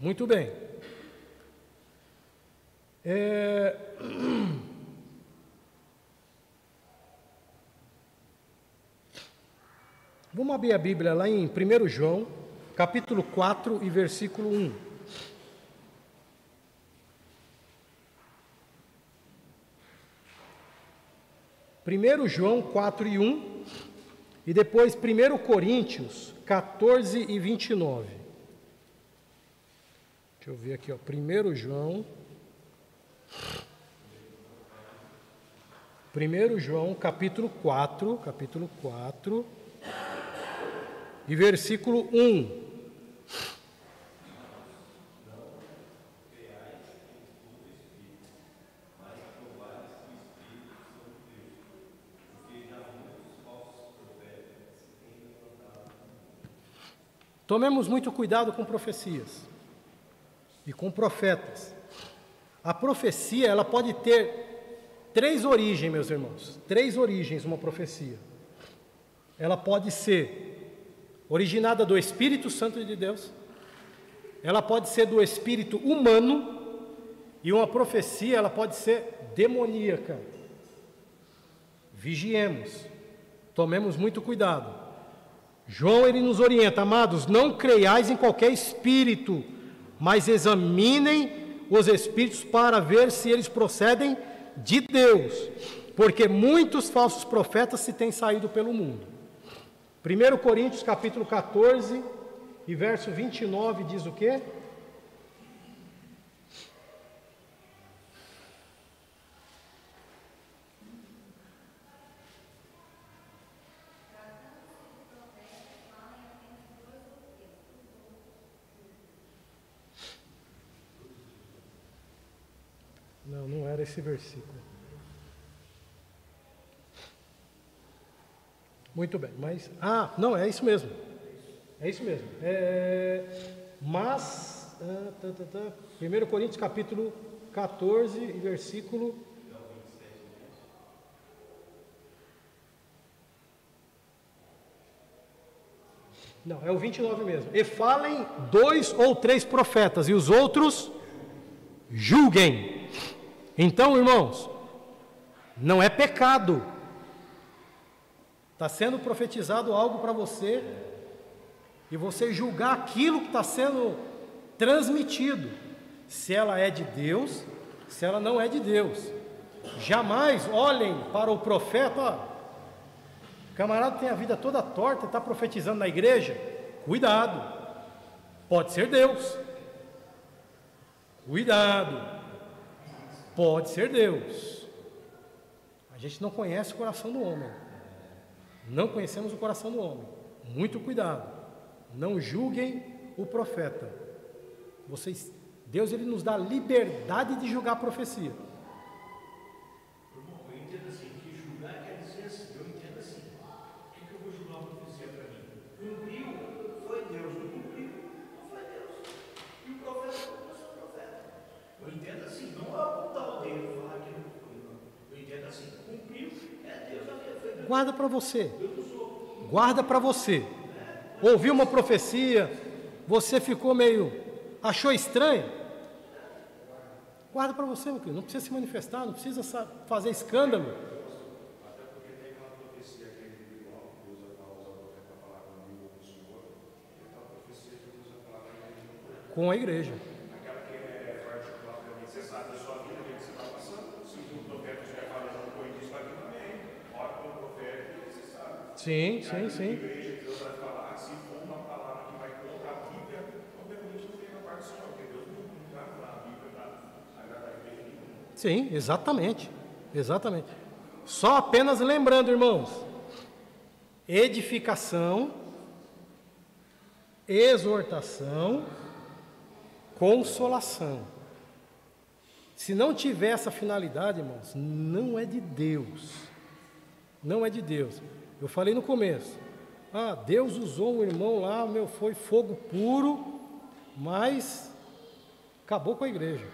A: Muito bem. Vamos abrir a Bíblia lá em 1 João, capítulo 4 e versículo 1. Primeiro João 4 e 1, e depois 1 Coríntios 14 e 29. Deixa eu ver aqui, ó. 1 João, capítulo 4, e versículo 1. Tomemos muito cuidado com profecias e com profetas. A profecia, ela pode ter 3 origens, meus irmãos. 3 origens uma profecia. Ela pode ser originada do Espírito Santo de Deus. Ela pode ser do espírito humano. E uma profecia, ela pode ser demoníaca. Vigiemos. Tomemos muito cuidado. João, ele nos orienta, amados, não creiais em qualquer espírito, mas examinem os espíritos para ver se eles procedem de Deus, porque muitos falsos profetas se têm saído pelo mundo. 1 Coríntios capítulo 14 e verso 29 diz o quê? Não era esse versículo. Muito bem, mas... não, é isso mesmo. É isso mesmo. 1 Coríntios capítulo 14 e versículo... Não, é o 29 mesmo. E falem 2 ou 3 profetas, e os outros julguem. Então, irmãos, não é pecado. Está sendo profetizado algo para você, e você julgar aquilo que está sendo transmitido, se ela é de Deus, se ela não é de Deus. Jamais olhem para o profeta, o camarada tem a vida toda torta e está profetizando na igreja. Cuidado, pode ser Deus. Cuidado. Pode ser Deus. A gente não conhece o coração do homem. Não conhecemos o coração do homem. Muito cuidado. Não julguem o profeta. Deus, ele nos dá liberdade de julgar a profecia.
C: Irmão, eu entendo assim, que julgar quer dizer assim, eu entendo assim. O que eu vou julgar uma profecia para mim? Cumpriu, foi Deus. Não cumpriu, não foi Deus. E o profeta foi o profeta. Eu entendo assim, não é apontar o dedo e falar que não foi, não. Eu entendo assim, cumpriu, é Deus, foi Deus.
A: Guarda para você. Guarda para você. Ouviu uma profecia, você ficou achou estranho? Guarda para você, meu querido. Não precisa se manifestar, não precisa fazer escândalo.
D: Até porque tem aquela profecia que é individual, que Deus vai usar o profeta para falar comigo ou com o Senhor, e aquela profecia que Deus vai falar
A: com a igreja.
D: Aquela que é particularmente, você sabe da sua vida, o que você está passando. Se o profeta estiver falando com ele, está aqui também. Ora com o profeta, você sabe.
A: Sim.
D: Igreja que Deus vai falar, se for uma palavra que vai contra a Bíblia, obviamente não vem na parte do Senhor, porque Deus não vai falar a Bíblia para agradar a igreja.
A: Sim, exatamente. Exatamente. Só apenas lembrando, irmãos, edificação, exortação, consolação. Se não tiver essa finalidade, irmãos, não é de Deus. Não é de Deus. Eu falei no começo. Deus usou um irmão lá, foi fogo puro, mas acabou com a igreja.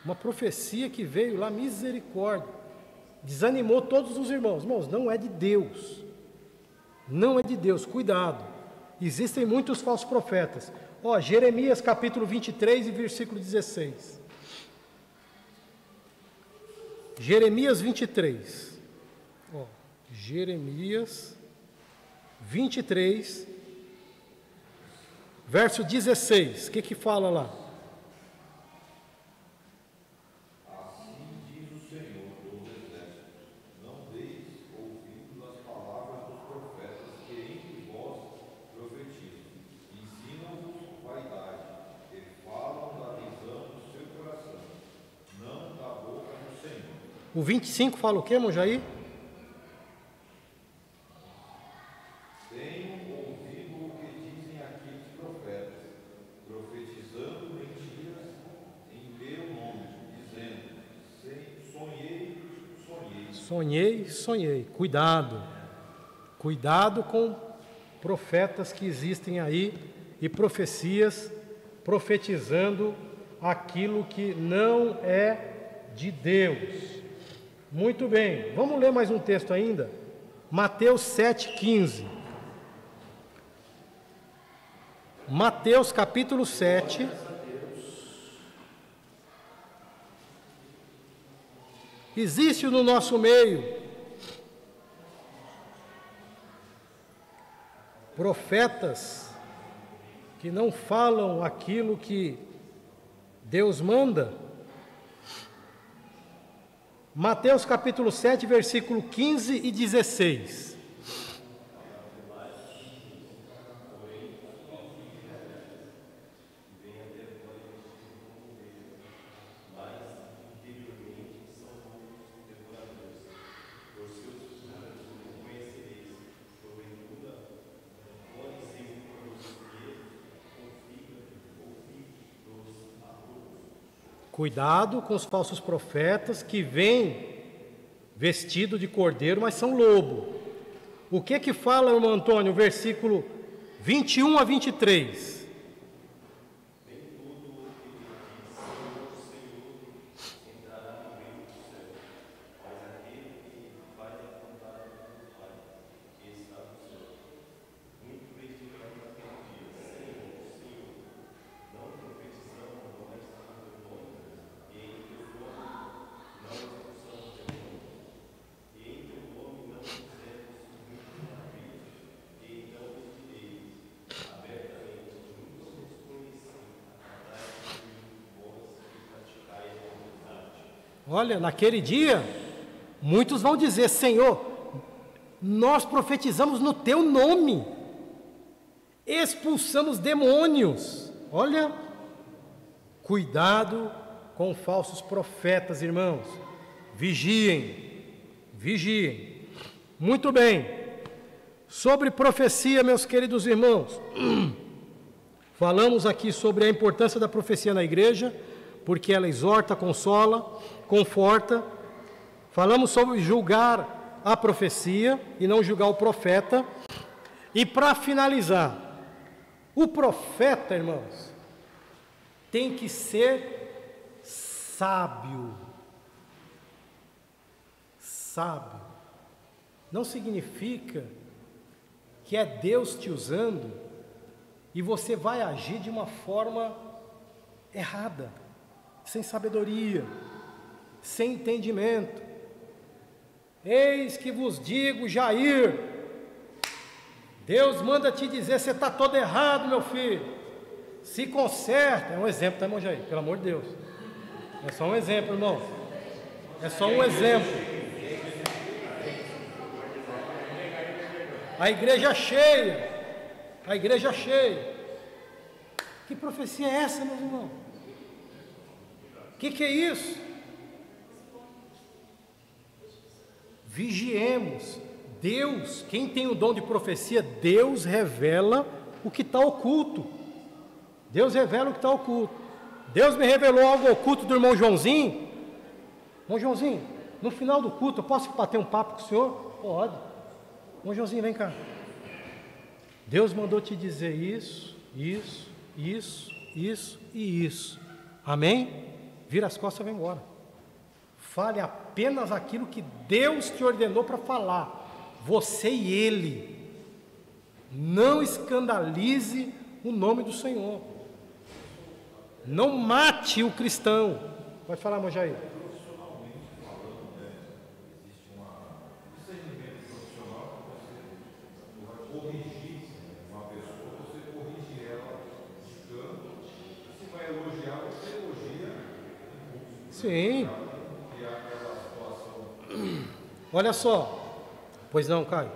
A: Uma profecia que veio lá, misericórdia, desanimou todos os irmãos. Irmãos, não é de Deus. Não é de Deus, cuidado. Existem muitos falsos profetas. Jeremias capítulo 23 e versículo 16. Jeremias 23. Jeremias 23, verso 16. O que fala lá?
B: Assim diz o Senhor dos Exércitos: não deis ouvidos às palavras dos profetas que entre vós profetizam. Ensinam-vos vaidade, e falam da visão do seu coração, não da boca do Senhor.
A: O 25 fala o quê, irmão Jair?
B: Tenho ouvido o que dizem aqueles profetas, profetizando mentiras em meu nome, dizendo: sonhei, sonhei.
A: Sonhei. Cuidado. Cuidado com profetas que existem aí e profecias profetizando aquilo que não é de Deus. Muito bem, vamos ler mais um texto ainda? Mateus 7,15. Mateus capítulo 7. Existe no nosso meio profetas que não falam aquilo que Deus manda. Mateus capítulo 7, versículo 15 e 16. Cuidado com os falsos profetas que vêm vestido de cordeiro, mas são lobo. O que fala, irmão Antônio, versículo 21 a 23? Olha, naquele dia, muitos vão dizer: Senhor, nós profetizamos no teu nome, expulsamos demônios. Olha, cuidado com falsos profetas, irmãos. Vigiem, vigiem. Muito bem. Sobre profecia, meus queridos irmãos, falamos aqui sobre a importância da profecia na igreja, porque ela exorta, consola, conforta. Falamos sobre julgar a profecia e não julgar o profeta. E para finalizar, o profeta, irmãos, tem que ser sábio. Sábio. Não significa que é Deus te usando e você vai agir de uma forma errada, sem sabedoria, sem entendimento. Eis que vos digo, Jair, Deus manda te dizer: você está todo errado, meu filho, se conserta. É um exemplo, tá, irmão Jair? Pelo amor de Deus, é só um exemplo, irmão, é só um exemplo. A igreja cheia, a igreja cheia. Que profecia é essa, meus irmãos? Que é isso? vigiemos. Deus, quem tem o dom de profecia, Deus revela o que está oculto. Deus revela o que está oculto. Deus me revelou algo oculto do irmão Joãozinho. Irmão Joãozinho, no final do culto, eu posso bater um papo com o senhor? Pode. Irmão Joãozinho, vem cá. Deus mandou te dizer isso, isso, isso, isso e isso. Amém? Vira as costas e vai embora. Fale apenas aquilo que Deus te ordenou para falar. Você e ele. Não escandalize o nome do Senhor. Não mate o cristão. Pode falar, irmão Jair. Sim. Olha só. Pois não, Caio?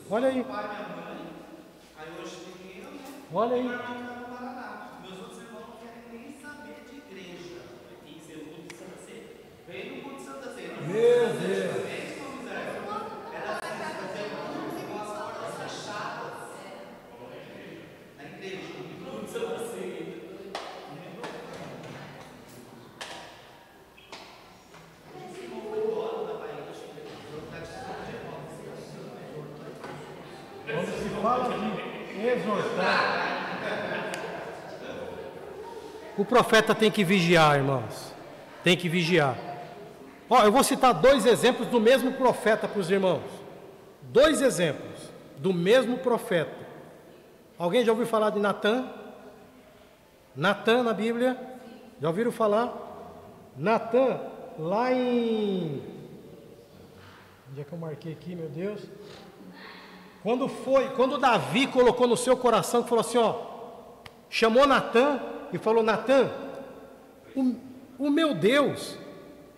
A: Olha aí. Olha aí.
E: Meus outros irmãos não querem nem saber de igreja. Tem que ser o culto de Santa Ceia. Vem no culto de Santa Ceia.
A: Meu Deus.
E: Era assim, com as portas fechadas. Na igreja, no culto de Santa Ceia.
A: Quando se fala de exortar, o profeta tem que vigiar, irmãos. Tem que vigiar. Ó, eu vou citar 2 exemplos do mesmo profeta para os irmãos. 2 exemplos do mesmo profeta. Alguém já ouviu falar de Natã? Natã na Bíblia? Já ouviram falar? Natã, lá em... Onde é que eu marquei aqui, meu Deus? Quando Davi colocou no seu coração, que falou assim, ó, chamou Natã e falou, Natã, o meu Deus,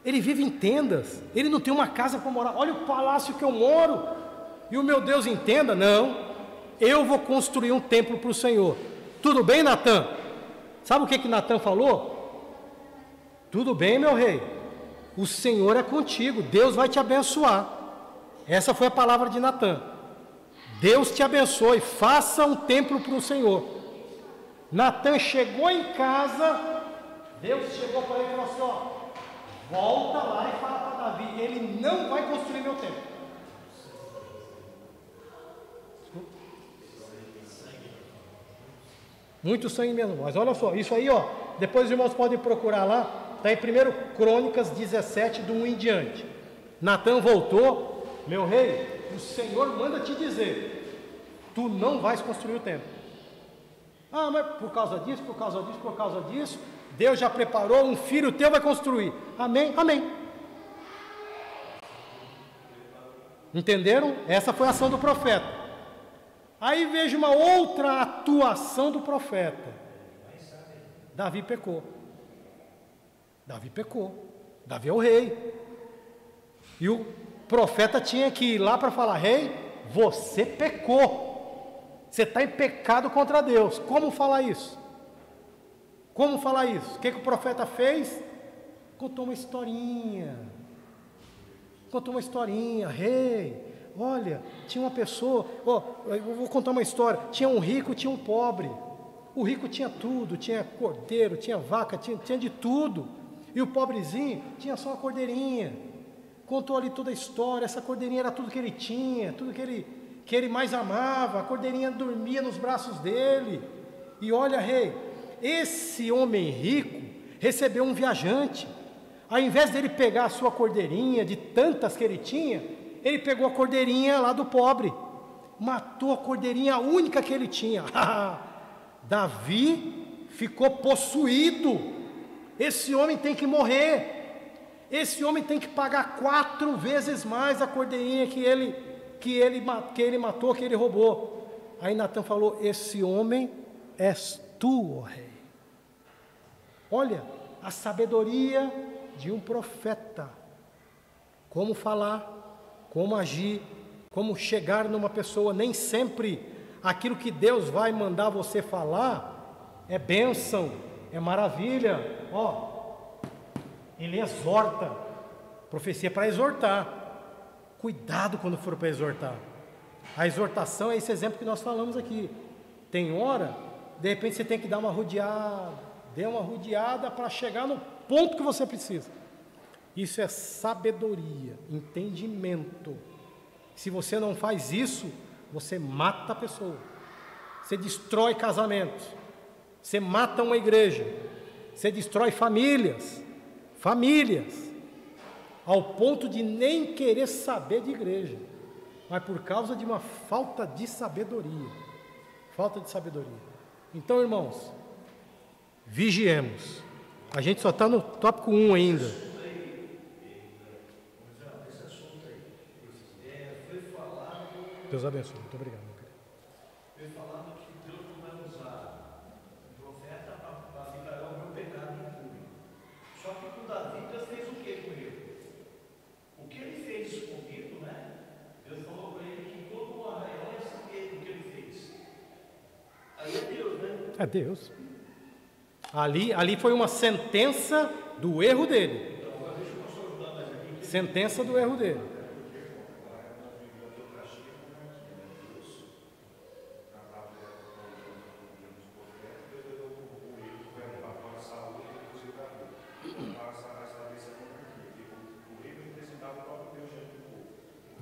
A: ele vive em tendas, ele não tem uma casa para morar, olha o palácio que eu moro, e o meu Deus em tenda? Não, eu vou construir um templo para o Senhor. Tudo bem, Natã? Sabe o que Natã falou? Tudo bem, meu rei, o Senhor é contigo, Deus vai te abençoar. Essa foi a palavra de Natã. Deus te abençoe, faça um templo para o Senhor. Natã chegou em casa, Deus chegou para ele e falou assim, ó, volta lá e fala para Davi, ele não vai construir meu templo. Muito sangue mesmo, mas olha só, isso aí, ó, depois os irmãos podem procurar lá, está em 1 Crônicas 17, do 1 em diante. Natã voltou, meu rei, o Senhor manda te dizer, tu não vais construir o templo. Ah, mas por causa disso, por causa disso, por causa disso, Deus já preparou, um filho teu vai construir. Amém? Amém. Entenderam? Essa foi a ação do profeta. Aí veja uma outra atuação do profeta. Davi pecou. Davi pecou. Davi é o rei. E o profeta tinha que ir lá para falar, rei, você pecou. Você está em pecado contra Deus. Como falar isso? Como falar isso? O que o profeta fez? Contou uma historinha. Contou uma historinha. Rei, olha, tinha uma pessoa, eu vou contar uma história. Tinha um rico, tinha um pobre. O rico tinha tudo, tinha cordeiro, tinha vaca, tinha de tudo. E o pobrezinho tinha só uma cordeirinha. Contou ali toda a história, essa cordeirinha era tudo que ele tinha, tudo que ele mais amava. A cordeirinha dormia nos braços dele. E olha, rei, esse homem rico recebeu um viajante. Ao invés dele pegar a sua cordeirinha, de tantas que ele tinha, ele pegou a cordeirinha lá do pobre. Matou a cordeirinha única que ele tinha. Davi ficou possuído. Esse homem tem que morrer. Esse homem tem que pagar 4 vezes mais a cordeirinha que ele matou, que ele roubou. Aí Natan falou: esse homem és tu, ó rei. Olha a sabedoria de um profeta. Como falar, como agir, como chegar numa pessoa. Nem sempre aquilo que Deus vai mandar você falar é bênção, é maravilha. Ó, ele exorta. Profecia para exortar. Cuidado quando for para exortar. A exortação é esse exemplo que nós falamos aqui. Tem hora, de repente você tem que dar uma rodeada. Dê uma rodeada para chegar no ponto que você precisa. Isso é sabedoria, entendimento. Se você não faz isso, você mata a pessoa. Você destrói casamentos. Você mata uma igreja. Você destrói famílias. Ao ponto de nem querer saber de igreja. Mas por causa de uma falta de sabedoria. Então, irmãos, vigiemos. A gente só está no tópico 1 ainda. Deus abençoe. Muito obrigado, meu querido.
C: Foi falado que Deus não vai usar um profeta para liberar o meu pecado impuro. Só que com Davi, Deus fez o que com ele? O que ele fez comigo, né? Deus falou para ele que todo o arraial ia saber o que ele fez. Aí é Deus, né?
A: É Deus. Ali foi uma sentença do erro dele.
C: Então, agora deixa o pastor ajudar mais aqui.
A: Sentença do erro dele.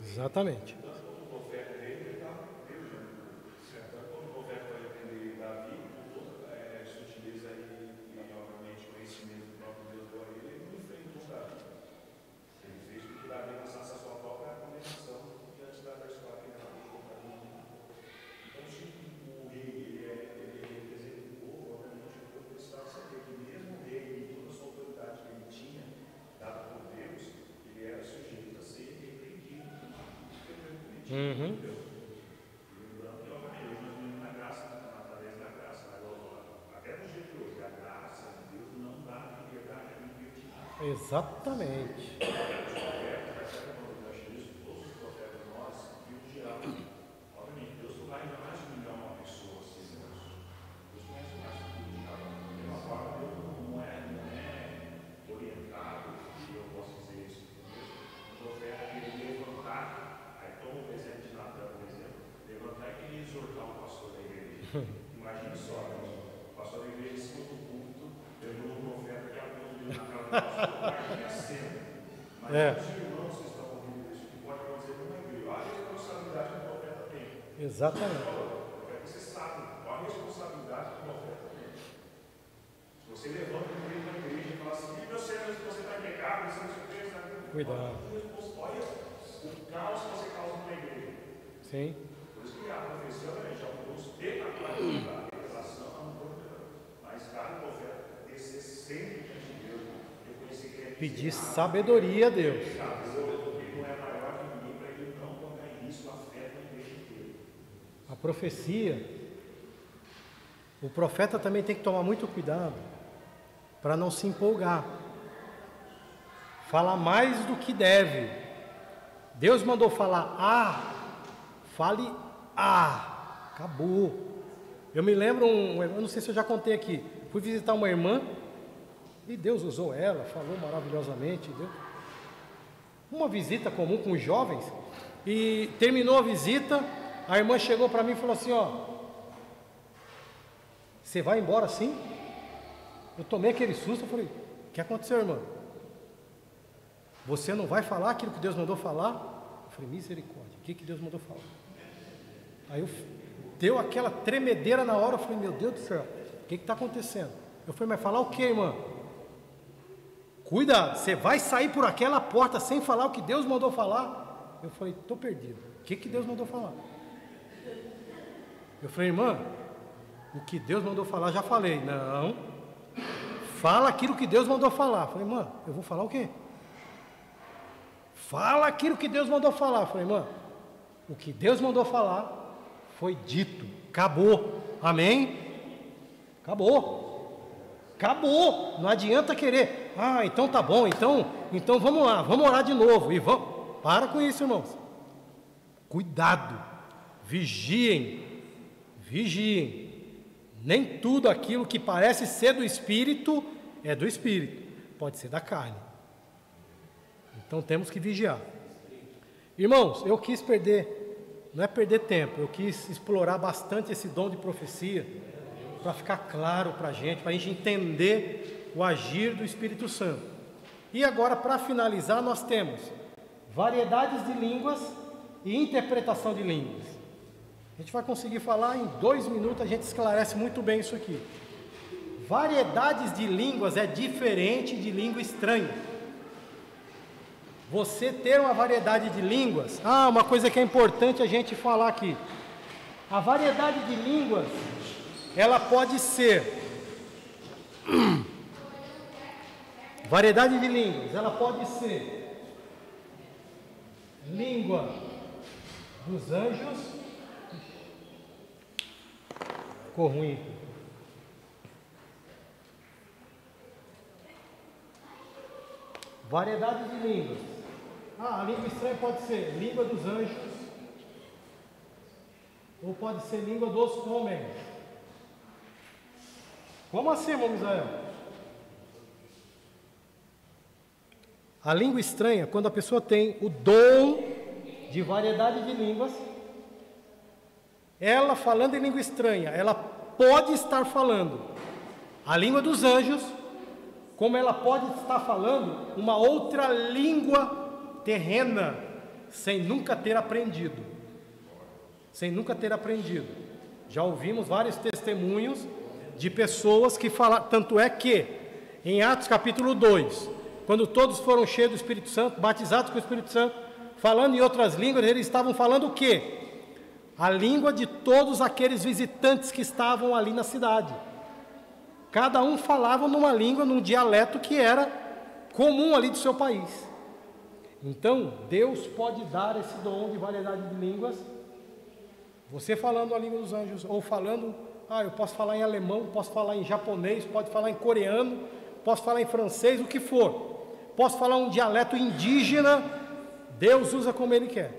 A: Exatamente.
D: O profeta dele estava Deus, quando o profeta vai defender Davi, sutileza e obviamente conhecimento do próprio Deus deu a ele não enfrentou Davi. Ele fez com que Davi lançasse a sua própria condenação diante da história que ele narrou para mim. Então, se o rei ele representa o povo, obviamente o povo precisava saber que mesmo o rei e toda a sua autoridade que ele tinha dada por Deus, ele era sujeito a ser repreendido.
A: Uhum.
D: Lembrando que, obviamente, hoje nós vivemos na graça, através da graça, até no dia de hoje, a graça de Deus não dá liberdade a ninguém.
A: Exatamente.
D: Todos os profetas nós vigiamos. Obviamente, Deus não vai jamais humilhar uma pessoa assim, Deus conhece o mais tudo de cada um. Da mesma forma, Deus não é orientado, e eu posso dizer isso, o profeta queria levantar. Como o exemplo de Natan, por exemplo, levantar e querer exortar o pastor da igreja. Imagina só, o pastor da igreja, em cima do púlpito, levou um profeta que aponta o dedo na cara do pastor, a cena. Mas os irmãos que estão ouvindo isso, que pode acontecer numa igreja, olha a responsabilidade que o profeta tem.
A: Exatamente.
D: O profeta, você sabe, olha a responsabilidade que o profeta tem. Se você levanta o dedo na igreja e fala assim, meu Senhor, se você está em pecado, você não se fez,
A: Cuidado.
D: Olha o caos que você causa na igreja.
A: Sim.
D: Por isso que a profecia, obviamente, já mudou os temas da revelação, mas cada profeta descer sempre diante de Deus, reconhecer que ele é
A: Pedir sabedoria a Deus.
D: ele não é maior que ninguém para ele não colocar em risco a fé da igreja inteira.
A: A profecia, o profeta também tem que tomar muito cuidado para não se empolgar. Falar mais do que deve. Deus mandou falar A, fale A, acabou. Eu me lembro, eu não sei se eu já contei aqui, fui visitar uma irmã e Deus usou ela, falou maravilhosamente, deu uma visita comum com os jovens e terminou a visita, a irmã chegou para mim e falou assim, ó, Você vai embora assim? Eu tomei aquele susto, eu falei, o que aconteceu, irmã? Você não vai falar aquilo que Deus mandou falar? Eu falei, misericórdia, o que Deus mandou falar? Aí deu aquela tremedeira na hora, eu falei, meu Deus do céu, o que está acontecendo? Eu falei, mas falar o que, irmã? Cuidado, você vai sair por aquela porta sem falar o que Deus mandou falar? Eu falei, estou perdido, o que Deus mandou falar? Eu falei, irmã, o que Deus mandou falar, já falei. Não, fala aquilo que Deus mandou falar. Eu falei, irmã, eu vou falar o quê? Fala aquilo que Deus mandou falar. Eu falei, irmã, o que Deus mandou falar foi dito, acabou, amém? Acabou, não adianta querer, então tá bom, então vamos lá, vamos orar de novo, e vamos, para com isso, irmãos, cuidado, vigiem, nem tudo aquilo que parece ser do Espírito, é do Espírito, pode ser da carne, então temos que vigiar. Irmãos, eu quis não é perder tempo, eu quis explorar bastante esse dom de profecia, para ficar claro para a gente entender o agir do Espírito Santo. E agora, para finalizar, nós temos variedades de línguas e interpretação de línguas. A gente vai conseguir falar em 2 minutos, a gente esclarece muito bem isso aqui. Variedades de línguas é diferente de língua estranha. Você ter uma variedade de línguas, uma coisa que é importante a gente falar aqui. A variedade de línguas, ela pode ser, variedade de línguas, ela pode ser língua dos anjos, ficou ruim, variedade de línguas, a língua estranha pode ser língua dos anjos, ou pode ser língua dos homens. Como assim, irmão Misael? A língua estranha, quando a pessoa tem o dom de variedade de línguas, ela falando em língua estranha, ela pode estar falando a língua dos anjos, como ela pode estar falando uma outra língua terrena, sem nunca ter aprendido. Já ouvimos vários testemunhos de pessoas que falaram, tanto é que em Atos capítulo 2, quando todos foram cheios do Espírito Santo, batizados com o Espírito Santo, falando em outras línguas, eles estavam falando o quê? A língua de todos aqueles visitantes que estavam ali na cidade. Cada um falava numa língua, num dialeto que era comum ali do seu país. Então, Deus pode dar esse dom de variedade de línguas, você falando a língua dos anjos, ou falando, eu posso falar em alemão, posso falar em japonês, pode falar em coreano, posso falar em francês, o que for. Posso falar um dialeto indígena, Deus usa como Ele quer.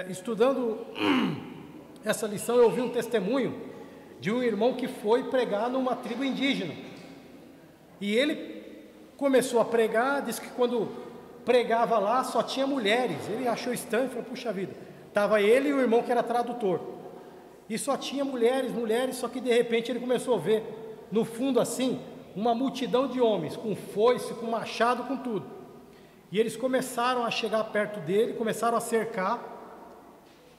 A: Estudando essa lição, eu ouvi um testemunho de um irmão que foi pregar numa tribo indígena. E ele começou a pregar, disse que quando pregava lá só tinha mulheres. Ele achou estranho, falou, puxa vida. Estava ele e o irmão que era tradutor. E só tinha mulheres, só que de repente ele começou a ver, no fundo assim, uma multidão de homens, com foice, com machado, com tudo. E eles começaram a chegar perto dele, começaram a cercar.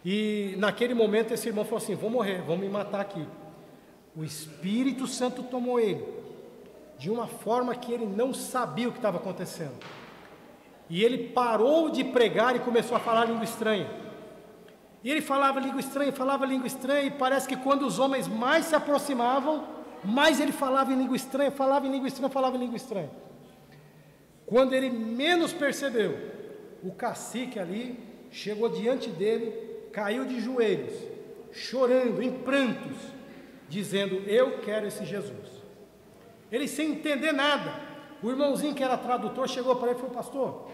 A: E naquele momento esse irmão falou assim, vou morrer, vão me matar aqui. O Espírito Santo tomou ele, de uma forma que ele não sabia o que estava acontecendo. E ele parou de pregar e começou a falar língua estranha. E ele falava língua estranha, e parece que quando os homens mais se aproximavam, mais ele falava em língua estranha. Quando ele menos percebeu, o cacique ali chegou diante dele, caiu de joelhos, chorando, em prantos, dizendo, eu quero esse Jesus. Ele sem entender nada, o irmãozinho que era tradutor chegou para ele e falou, pastor,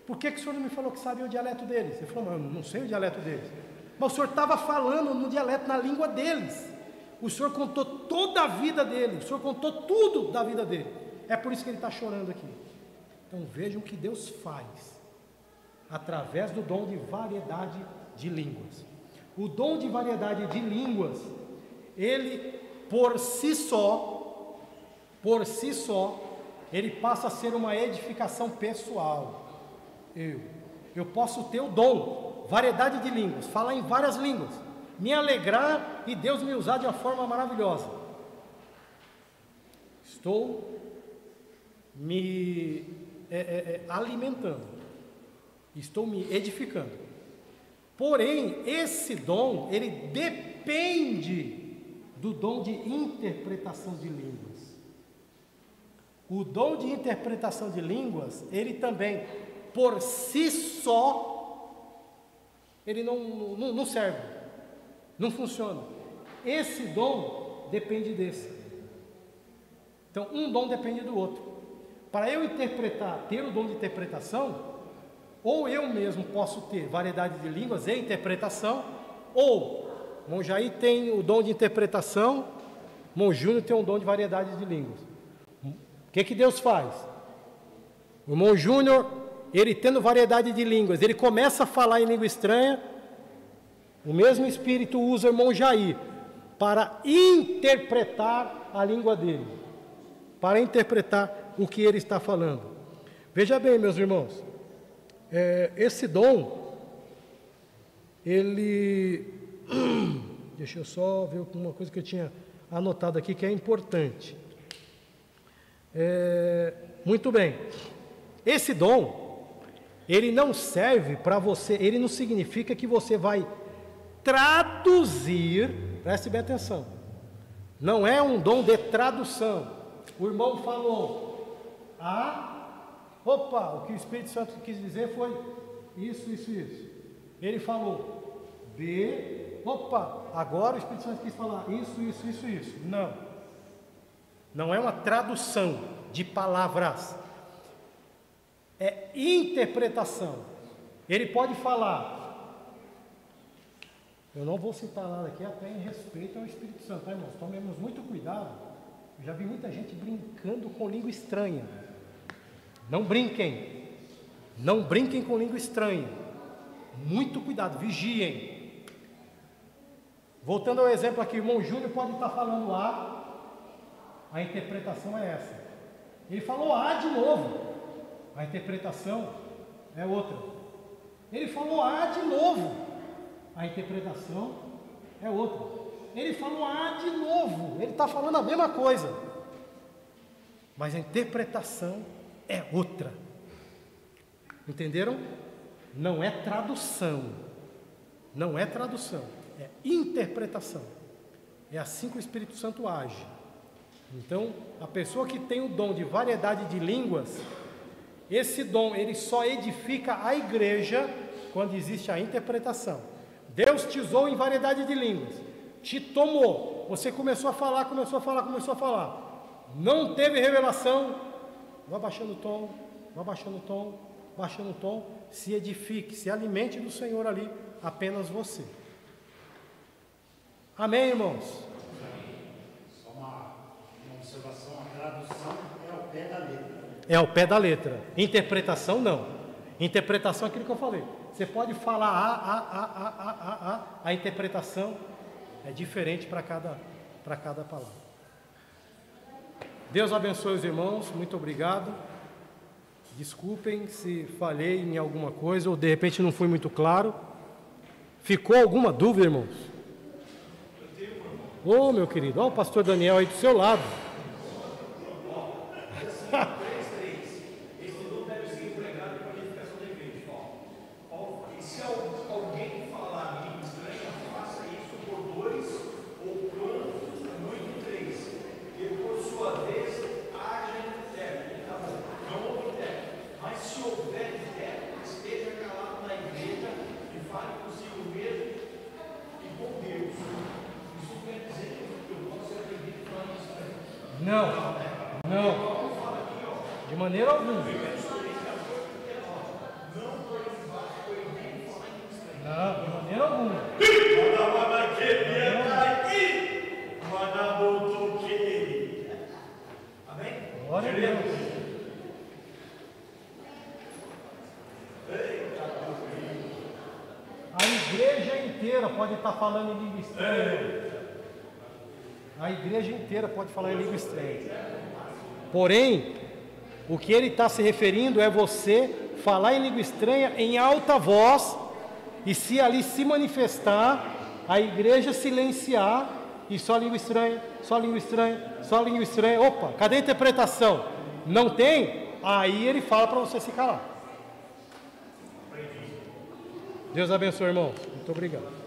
A: por que o senhor não me falou que sabia o dialeto deles? Ele falou, mas eu não sei o dialeto deles. Mas o senhor estava falando no dialeto, na língua deles. O senhor contou toda a vida dele, o senhor contou tudo da vida dele. É por isso que ele está chorando aqui. Então vejam o que Deus faz, através do dom de variedade de línguas. O dom de variedade de línguas, ele por si só, ele passa a ser uma edificação pessoal. Eu posso ter o dom, variedade de línguas, falar em várias línguas, me alegrar e Deus me usar de uma forma maravilhosa. Estou me alimentando, estou me edificando. Porém, esse dom, ele depende do dom de interpretação de línguas. O dom de interpretação de línguas, ele também, por si só, ele não serve, não funciona. Esse dom depende desse. Então, um dom depende do outro. Para eu interpretar, ter o dom de interpretação, ou eu mesmo posso ter variedade de línguas e interpretação, ou irmão Jair tem o dom de interpretação, irmão Júnior tem um dom de variedade de línguas. O que Deus faz? O irmão Júnior, ele tendo variedade de línguas, ele começa a falar em língua estranha, o mesmo Espírito usa o irmão Jair para interpretar a língua dele, para interpretar o que ele está falando. Veja bem, meus irmãos, esse dom, ele... Deixa eu só ver uma coisa que eu tinha anotado aqui que é importante. Muito bem. Esse dom, ele não serve para você, ele não significa que você vai traduzir, preste bem atenção, não é um dom de tradução. O irmão falou opa, o que o Espírito Santo quis dizer foi isso. Ele falou B, opa, agora o Espírito Santo quis falar isso. Não é uma tradução de palavras, é interpretação. Ele pode falar, eu não vou citar nada aqui, até em respeito ao Espírito Santo, tá, irmãos? Tomemos muito cuidado. Eu já vi muita gente brincando com língua estranha. Não brinquem com língua estranha. Muito cuidado, vigiem. Voltando ao exemplo aqui, o irmão Júnior pode estar falando a interpretação é essa. Ele falou de novo, a interpretação é outra. Ele falou de novo, a interpretação é outra. Ele falou de novo, ele está falando a mesma coisa, mas a interpretação é outra. Entenderam? Não é tradução, é interpretação. É assim que o Espírito Santo age. Então, a pessoa que tem o dom de variedade de línguas, esse dom, ele só edifica a igreja quando existe a interpretação. Deus te usou em variedade de línguas, te tomou, você começou a falar, não teve revelação, vai baixando o tom, se edifique, se alimente do Senhor ali, apenas você. Amém, irmãos?
F: Só uma observação, a tradução é ao pé da letra.
A: É ao pé da letra. Interpretação não. Interpretação é aquilo que eu falei. Você pode falar a interpretação é diferente para cada palavra. Deus abençoe os irmãos, muito obrigado. Desculpem se falhei em alguma coisa ou de repente não fui muito claro. Ficou alguma dúvida, irmãos? Ô, meu querido, ó o pastor Daniel aí do seu lado. Não, de maneira alguma. Não, de maneira alguma. Amém? Glória a Deus. A igreja inteira pode estar falando em língua estranha. A igreja inteira pode falar em língua estranha. Porém, o que ele está se referindo é você falar em língua estranha em alta voz, e se ali se manifestar, a igreja silenciar, e só língua estranha, só língua estranha, só língua estranha. Opa, cadê a interpretação? Não tem? Aí ele fala para você se calar. Deus abençoe, irmãos. Muito obrigado.